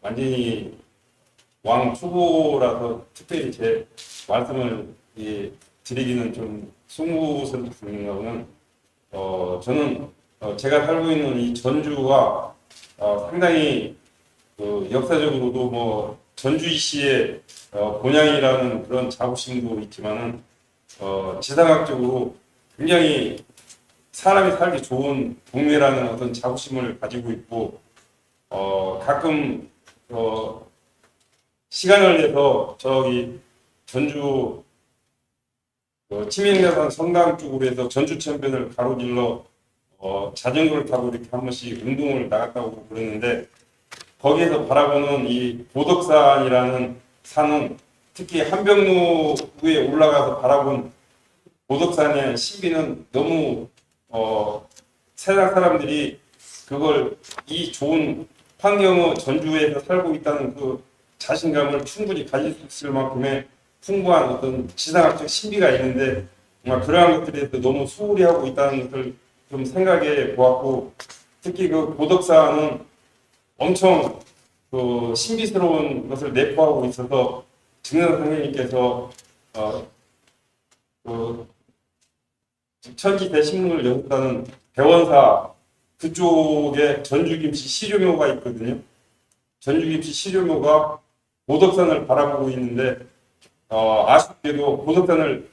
완전히 왕 초보라서 특별히 제 말씀을 드리기는 좀 송구스럽습니다. 저는 제가 살고 있는 이 전주가 상당히 역사적으로도 뭐 전주시의 본향이라는 그런 자부심도 있지만은 지상학적으로 굉장히 사람이 살기 좋은 동네라는 어떤 자부심을 가지고 있고 가끔 시간을 내서 저기 전주 치명야산 성당 쪽으로 해서 전주천변을 가로질러 자전거를 타고 이렇게 한 번씩 운동을 나갔다고 그랬는데 거기에서 바라보는 이 보덕산이라는 산은 특히 한병로에 올라가서 바라본 보덕산의 신비는 너무 세상 사람들이 그걸 이 좋은 환경의 전주에서 살고 있다는 그 자신감을 충분히 가질 수 있을 만큼의 풍부한 어떤 지상학적 신비가 있는데 정말 그러한 것들에 대해서 너무 소홀히 하고 있다는 것을 좀 생각해 보았고 특히 그 보덕산은 엄청 그 신비스러운 것을 내포하고 있어서 증명 선생님께서 그 천지 대신문을 연습하는 대원사 그쪽에 전주김씨 시조묘가 있거든요. 전주김씨 시조묘가 보덕산을 바라보고 있는데 아쉽게도 보덕산을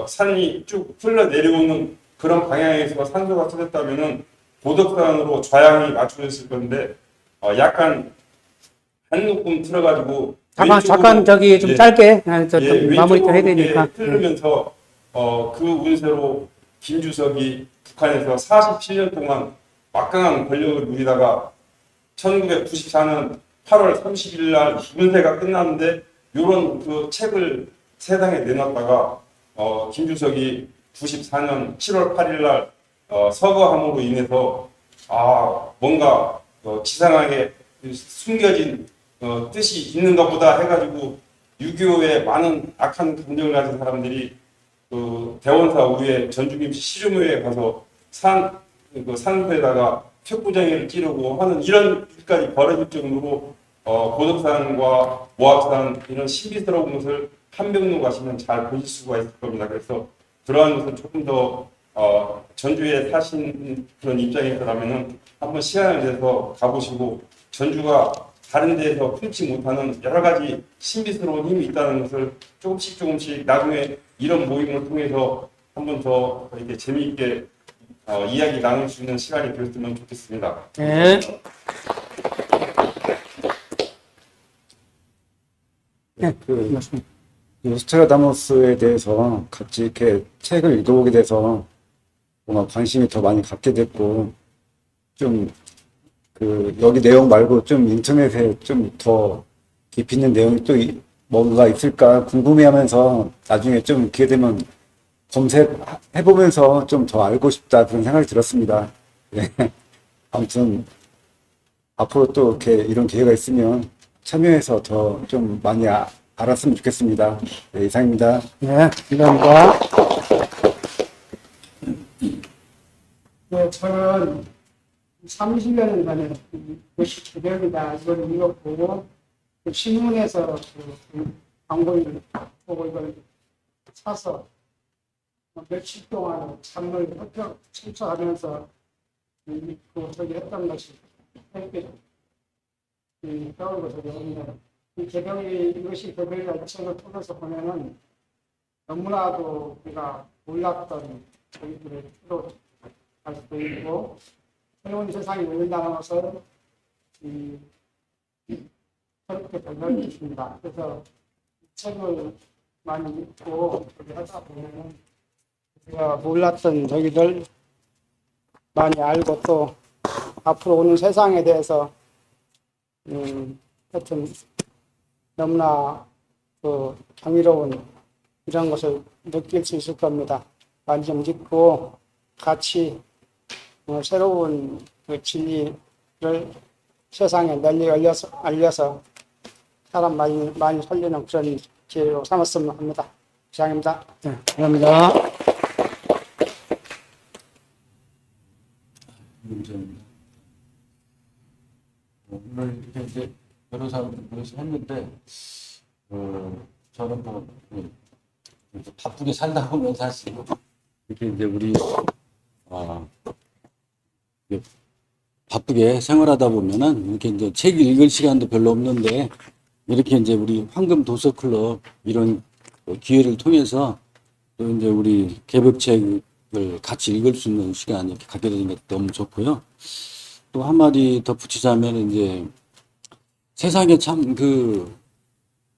산이 쭉 흘러내려오는 그런 방향에서 산소가 터졌다면은 보덕산으로 좌향이 맞춰졌을 건데 약간 한 놓금 틀어가지고 잠깐 저기 좀 짧게 마무리 좀 해야 되니까. 흐르면서 그 운세로 김주석이 북한에서 47년 동안 막강한 권력을 누리다가 1994년 8월 30일 날 운세가 끝났는데 이런 그 책을 세상에 내놨다가 김주석이 94년 7월 8일 날 서거함으로 인해서 뭔가 지상하게 숨겨진 뜻이 있는가 보다 해가지고 6.25에 많은 악한 감정을 가진 사람들이 그 대원사 우에 전주김씨 시조묘에 가서 산소에다가 척부장애를 찌르고 하는 이런 일까지 벌어질 정도로 보덕산과 모압산 이런 신비스러운 것을 한병로 가시면 잘 보실 수가 있을 겁니다. 그래서 그러한 것을 조금 더 전주에 사신 그런 입장에서라면은 한번 시간을 내서 가보시고 전주가 다른 데에서 품지 못하는 여러 가지 신비스러운 힘이 있다는 것을 조금씩 나중에 이런 모임을 통해서 한번 더 이렇게 재미있게 이야기 나눌 수 있는 시간이 되었으면 좋겠습니다. 네. 그 노스트라다무스에 대해서 같이 이렇게 책을 읽어보게 돼서 뭔가 관심이 더 많이 갖게 됐고 좀 그 여기 내용 말고 좀 인터넷에 좀 더 깊이 있는 내용이 또 뭔가 있을까 궁금해하면서 나중에 좀 기회 되면 검색해보면서 좀 더 알고 싶다 그런 생각이 들었습니다. 네. 아무튼 앞으로 또 이렇게 이런 기회가 있으면 참여해서 더 좀 많이 알았으면 좋겠습니다. 네, 이상입니다. 네, 감사합니다. 네, 저는 30년 전에 이것이 개벽이다 이걸 읽어보고 그 신문에서 그 광고를 보고 이걸 사서 며칠 동안 잠을 청소하면서 저기 했던 것이 함께 떠오르고 저기 이 개벽이 이것이 개벽이라는 책을 통해서 보면은 너무나도 우리가 몰랐던 저희들의 뜻으로 할 수도 있고, 새로운 세상이 열린다는 것을 그렇게 변화를 있습니다. 그래서 이 책을 많이 읽고 하다 보면 우리가 몰랐던 저기들 많이 알고 또 앞으로 오는 세상에 대해서 하여튼 너무나 그 경이로운 이런 것을 느낄 수 있을 겁니다. 많이 좀 믿고 같이 새로운 그 진리를 세상에 널리 알려서 사람 많이 살리는 그런 기회로 삼았으면 합니다. 이상입니다. 네, 감사합니다. 문제입니다. 오늘 이렇게 이제 여러 사람들 모여서 했는데, 저는 뭐, 이제 바쁘게 살다 보면 사실, 이렇게 이제 우리, 이게 바쁘게 생활하다 보면은, 이렇게 이제 책 읽을 시간도 별로 없는데, 이렇게 이제 우리 황금 도서클럽 이런 기회를 통해서 또 이제 우리 개벽책을 같이 읽을 수 있는 시간 이렇게 갖게 되는 게 너무 좋고요. 또 한마디 덧붙이자면 이제 세상에 참 뭐라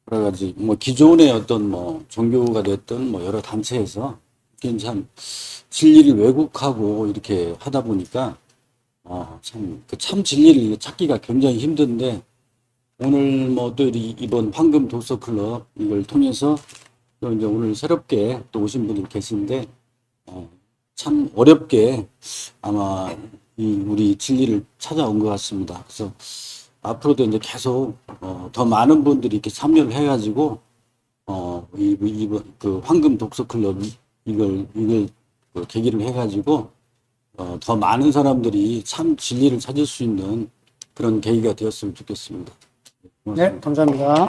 그러지, 뭐 기존의 어떤 뭐 종교가 됐던 뭐 여러 단체에서 이렇게 참 진리를 왜곡하고 이렇게 하다 보니까 참 진리를 찾기가 굉장히 힘든데, 오늘 뭐 또 이번 황금 도서클럽 이걸 통해서 또 이제 오늘 새롭게 또 오신 분이 계신데, 참 어렵게 아마 우리 진리를 찾아온 것 같습니다. 그래서 앞으로도 이제 계속 더 많은 분들이 이렇게 참여를 해가지고 이번 그 황금 독서클럽 이걸 그 계기를 해가지고 더 많은 사람들이 참 진리를 찾을 수 있는 그런 계기가 되었으면 좋겠습니다. 고맙습니다. 네, 감사합니다.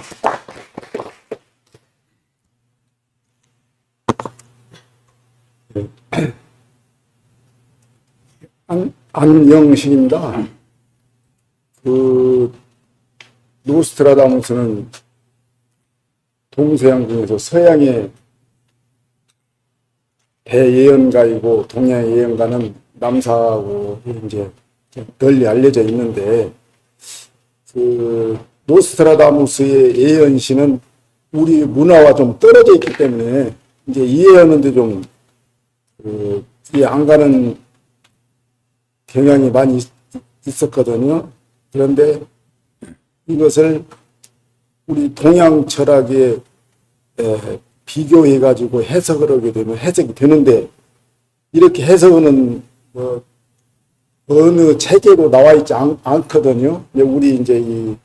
안영식입니다. 그 노스트라다무스는 동서양 중에서 서양의 대예언가이고 동양의 예언가는 남사하고 이제 널리 알려져 있는데, 그 노스트라다무스의 예언시는 우리 문화와 좀 떨어져 있기 때문에 이제 이해하는데 좀 이해 안 가는 경향이 많이 있었거든요. 그런데 이것을 우리 동양 철학에 비교해 가지고 해석을 하게 되면 해석이 되는데, 이렇게 해석은 뭐 어느 체계로 나와 있지 않거든요. 우리 이제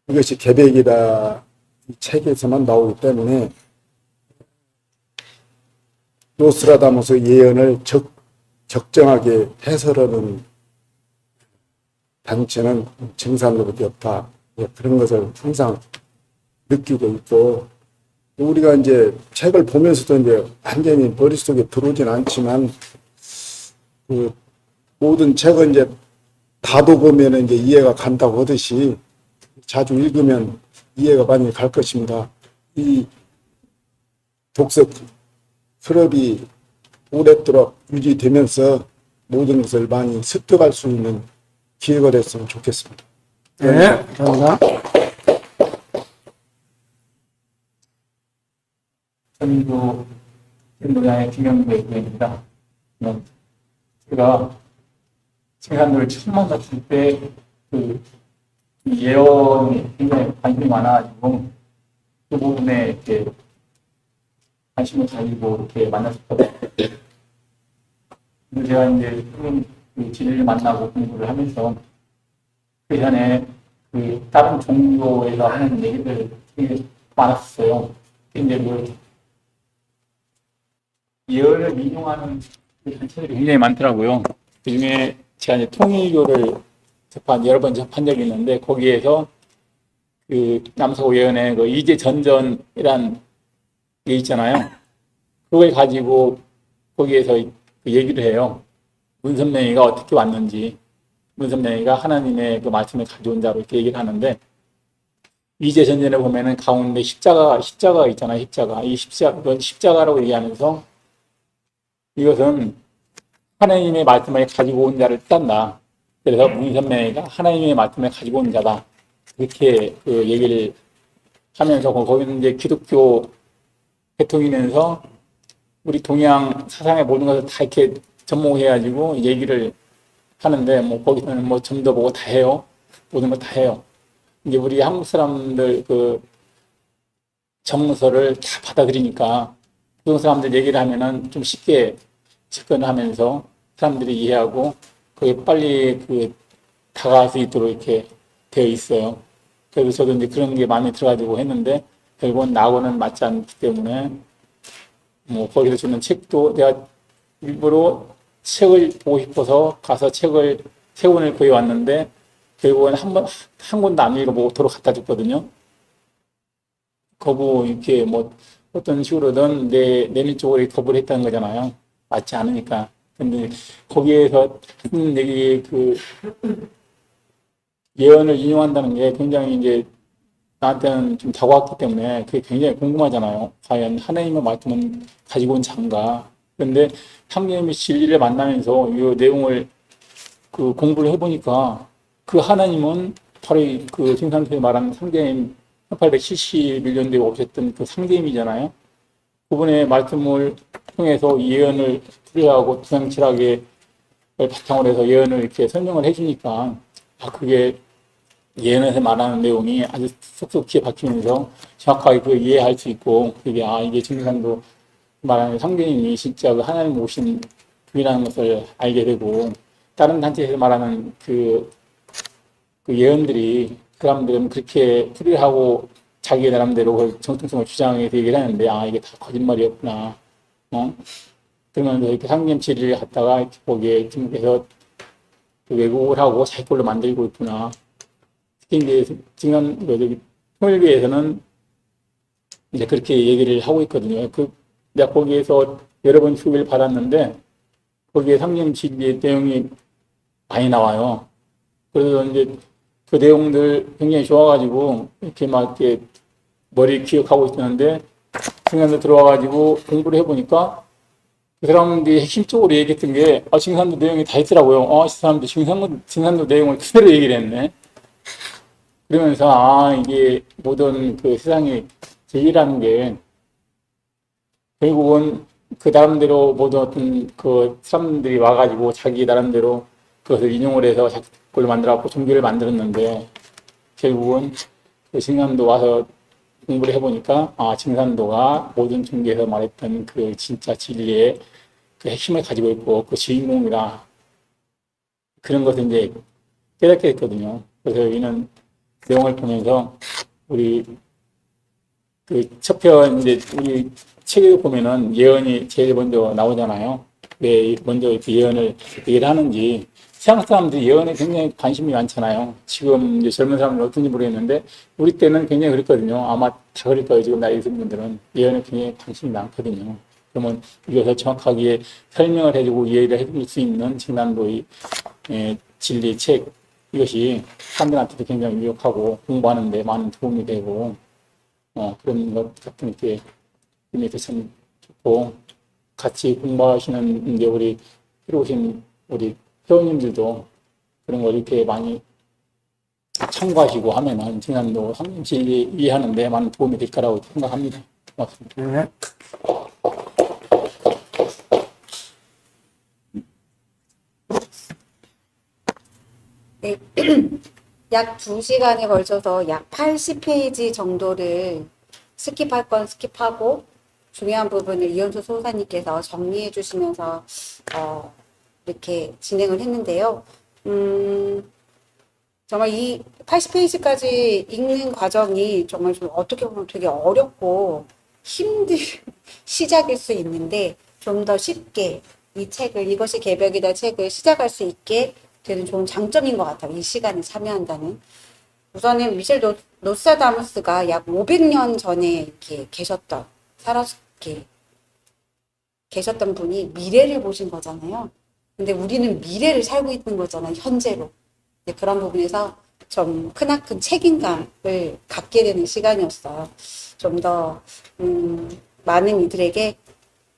이것이 개백이다 이 책에서만 나오기 때문에 노스트라다무스 예언을 적정하게 해설하는 단체는 정상적이 없다. 그런 것을 항상 느끼고 있고, 우리가 이제 책을 보면서도 이제 완전히 머릿속에 들어오진 않지만, 그 모든 책은 이제 다도 보면 이제 이해가 간다고 하듯이 자주 읽으면 이해가 많이 갈 것입니다. 이 독서 클럽이 오랫도록 유지되면서 모든 것을 많이 습득할 수 있는 기회가 됐으면 좋겠습니다. 네, 감사합니다. 전도 전도장의 김영배입니다. 제가 늘 처음 만났을 때 그 예언에 굉장히 관심이 많아가지고 그 부분에 이렇게 관심을 가지고 이렇게 만났었거든요. 근데 제가 이제 그 진리를 만나고 공부를 하면서 그 전에 그 다른 종교에서 하는 얘기들 되게 많았어요. 이제 그 예언을 인용하는 그 단체들이 굉장히 많더라고요. 그 중에 제가 이제 통일교를 여러 번 접한 적이 있는데, 거기에서 그 남서구 예언의 그 이제 전전이란 게 있잖아요. 그걸 가지고 거기에서 그 얘기를 해요. 문선명이가 어떻게 왔는지, 문선명이가 하나님의 그 말씀을 가져온 자로 이렇게 얘기를 하는데, 이제 전전에 보면은 가운데 십자가 있잖아요. 십자가. 이 십자가라고 얘기하면서 이것은 하나님의 말씀을 가지고 온 자를 뜻한다. 그래서 문선명이가 하나님의 말씀을 가지고 온 자다. 그렇게 그 얘기를 하면서 거기는 이제 기독교 대통이면서 우리 동양 사상의 모든 것을 다 이렇게 접목해가지고 얘기를 하는데 뭐 거기서는 뭐 점도 보고 다 해요. 모든 거 다 해요. 이제 우리 한국 사람들 그 정서를 다 받아들이니까 부동 사람들 얘기를 하면은 좀 쉽게 접근을 하면서 사람들이 이해하고 거기에 빨리 그 다가갈 수 있도록 이렇게 되어 있어요. 그래서 저도 이제 그런 게 마음에 들어가지고 했는데 결국은 나하고는 맞지 않기 때문에 뭐 거기서 주는 책도 내가 일부러 책을 보고 싶어서 가서 책을 세 권을 구해왔는데 결국은 한 권도 안 읽어보고 갖다 줬거든요. 거부 이렇게 뭐 어떤 식으로든 내 내면 쪽으로 거부를 했다는 거잖아요. 맞지 않으니까. 근데 거기에서 하는 얘기 그 예언을 인용한다는 게 굉장히 이제 나한테는 좀 다가왔기 때문에 그게 굉장히 궁금하잖아요. 과연 하나님의 말씀은 가지고 온 자인가. 그런데 하나님의 진리를 만나면서 이 내용을 그 공부를 해보니까 그 하나님은 바로 그 김상수에 말한 상대임 1871년도에 오셨던 그 상대임이잖아요. 그분의 말씀을 통해서 예언을 풀이하고 투명칠하게 바탕으로 해서 예언을 이렇게 설명을 해주니까 그게 예언에서 말하는 내용이 아주 쏙쏙 귀에 박히면서 정확하게 그 이해할 수 있고 그게 이게 증상도 말하는 상대님이 진짜 그 하나님 오신 분이라는 것을 알게 되고 다른 단체에서 말하는 그 예언들이 그 사람들은 그렇게 풀이하고 자기 나름대로 그 정통성을 주장해서 얘기를 하는데 이게 다 거짓말이었구나. 그러면서 이렇게 상념 진리를 갖다가 이렇게 거기에 등록해서 왜곡을 하고 자기 걸로 만들고 있구나. 특히 이제 지난 통일교에서는 이제 그렇게 얘기를 하고 있거든요. 내가 거기에서 여러 번 수업을 받았는데 거기에 상념 진리의 내용이 많이 나와요. 그래서 이제 그 내용들 굉장히 좋아가지고 이렇게 막 이렇게 머리 기억하고 있었는데 중간에 들어와가지고 공부를 해보니까 그 사람들이 핵심적으로 얘기했던 게 징산도 내용이 다 있더라고요. 이 사람들 징산도 내용을 그대로 얘기를 했네. 그러면서 이게 모든 그 세상의 진리라는 게 결국은 그 나름대로 모든 어떤 그 사람들이 와가지고 자기 나름대로 그것을 인용을 해서 자기 걸로 만들어갖고 종교를 만들었는데 결국은 그 징산도 와서 공부를 해보니까 징산도가 모든 종교에서 말했던 그 진짜 진리의 그 핵심을 가지고 있고 그 주인공이라 그런 것을 이제 깨닫게 됐거든요. 그래서 여기는 내용을 보면서 우리 그 첫 편 이제 우리 책에 보면은 예언이 제일 먼저 나오잖아요. 왜 먼저 이렇게 예언을 얘기를 하는지. 서양 사람들이 예언에 굉장히 관심이 많잖아요. 지금 이제 젊은 사람들은 어떤지 모르겠는데 우리 때는 굉장히 그랬거든요. 아마 다 그럴 거예요. 지금 나이 드신 분들은 예언에 굉장히 관심이 많거든요. 그러면 이것을 정확하게 설명을 해주고 이해를 해줄 수 있는 진난도의 진리 책 이것이 사람들한테도 굉장히 유력하고 공부하는 데 많은 도움이 되고 그런 것 같은 게 의미도 참 좋고 같이 공부하시는 이제 우리 들어오신 우리 회원님들도 그런 걸 이렇게 많이 참고하시고 하면은 진난도 성경 진리 이해하는 데 많은 도움이 될 거라고 생각합니다. 고맙습니다. 네. 네. 약 2시간에 걸쳐서 약 80페이지 정도를 스킵할 건 스킵하고 중요한 부분을 이현수 소사님께서 정리해 주시면서 이렇게 진행을 했는데요. 정말 이 80페이지까지 읽는 과정이 정말 좀 어떻게 보면 되게 어렵고 힘든 시작일 수 있는데 좀 더 쉽게 이 책을 이것이 개벽이다 책을 시작할 수 있게 되는 좋은 장점인 것 같아요. 이 시간에 참여한다는. 우선은 미셸 노스트라다무스가 약 500년 전에 이렇게 계셨던 분이 미래를 보신 거잖아요. 근데 우리는 미래를 살고 있는 거잖아요. 현재로. 그런 부분에서 좀 크나큰 책임감을 갖게 되는 시간이었어요. 좀 더 많은 이들에게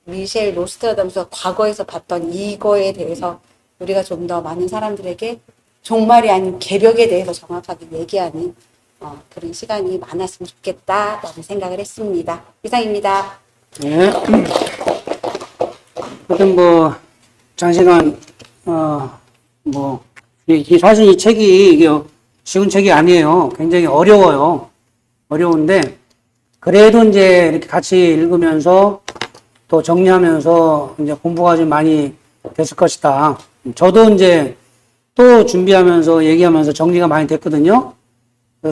미셸 노스트라다무스가 과거에서 봤던 이거에 대해서 우리가 좀 더 많은 사람들에게 종말이 아닌 개벽에 대해서 정확하게 얘기하는 그런 시간이 많았으면 좋겠다라는 생각을 했습니다. 이상입니다. 예. 하여튼 뭐 장시간 사실 이 책이 이게 쉬운 책이 아니에요. 굉장히 어려워요. 어려운데 그래도 이제 이렇게 같이 읽으면서 또 정리하면서 이제 공부가 좀 많이 됐을 것이다. 저도 이제 또 준비하면서 얘기하면서 정리가 많이 됐거든요.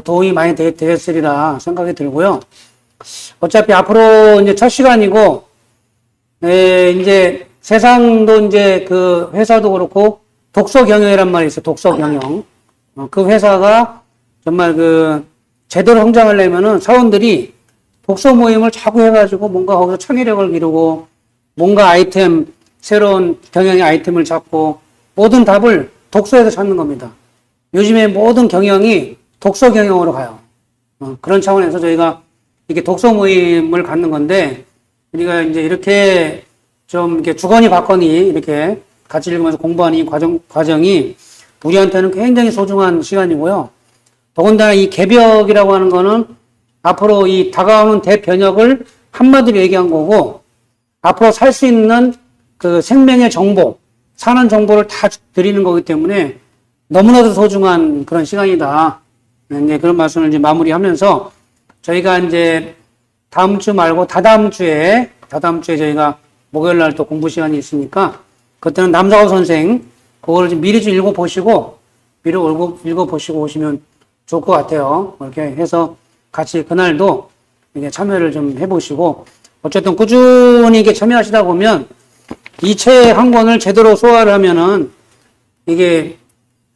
도움이 많이 되었으리라 생각이 들고요. 어차피 앞으로 이제 첫 시간이고, 이제 세상도 이제 그 회사도 그렇고 독서 경영이란 말이 있어요. 독서 경영. 그 회사가 정말 그 제대로 성장하려면은 사원들이 독서 모임을 자꾸 해가지고 뭔가 거기서 창의력을 기르고 뭔가 아이템, 새로운 경영의 아이템을 잡고 모든 답을 독서에서 찾는 겁니다. 요즘에 모든 경영이 독서 경영으로 가요. 그런 차원에서 저희가 이렇게 독서 모임을 갖는 건데, 우리가 이제 이렇게 좀 이렇게 주거니 받거니 이렇게 같이 읽으면서 공부하는 이 과정이 우리한테는 굉장히 소중한 시간이고요. 더군다나 이 개벽이라고 하는 거는 앞으로 이 다가오는 대변혁을 한마디로 얘기한 거고, 앞으로 살 수 있는 그 생명의 정보, 사는 정보를 다 드리는 거기 때문에 너무나도 소중한 그런 시간이다. 이제 그런 말씀을 이제 마무리하면서 저희가 이제 다음 주 말고 다다음 주에 저희가 목요일 날 또 공부 시간이 있으니까 그때는 남사호 선생 그거를 좀 미리 좀 읽어보시고 오시면 좋을 것 같아요. 이렇게 해서 같이 그날도 이게 참여를 좀 해보시고 어쨌든 꾸준히 이게 참여하시다 보면 이 책 한 권을 제대로 소화를 하면은 이게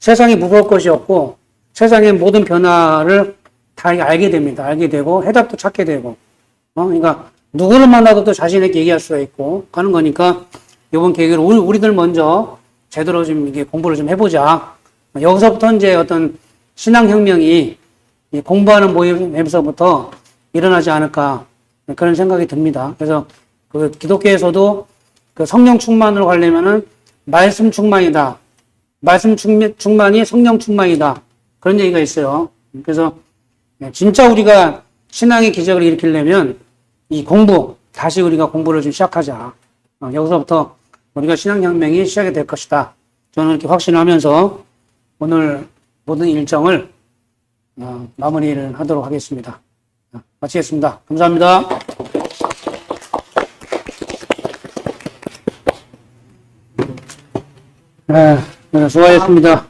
세상이 무거울 것이 없고 세상의 모든 변화를 다 알게 됩니다. 알게 되고 해답도 찾게 되고 그러니까 누구를 만나도 또 자신에게 얘기할 수가 있고 하는 거니까 이번 계기로 우리들 먼저 제대로 좀 이게 공부를 좀 해보자. 여기서부터 이제 어떤 신앙혁명이 공부하는 모임에서부터 일어나지 않을까 그런 생각이 듭니다. 그래서 그 기독교에서도 그 성령 충만으로 가려면은 말씀 충만이다. 말씀 충만이 성령 충만이다. 그런 얘기가 있어요. 그래서 진짜 우리가 신앙의 기적을 일으키려면 이 공부, 다시 우리가 공부를 좀 시작하자. 여기서부터 우리가 신앙혁명이 시작이 될 것이다. 저는 이렇게 확신하면서 오늘 모든 일정을 마무리를 하도록 하겠습니다. 마치겠습니다. 감사합니다. 네, 수고하셨습니다.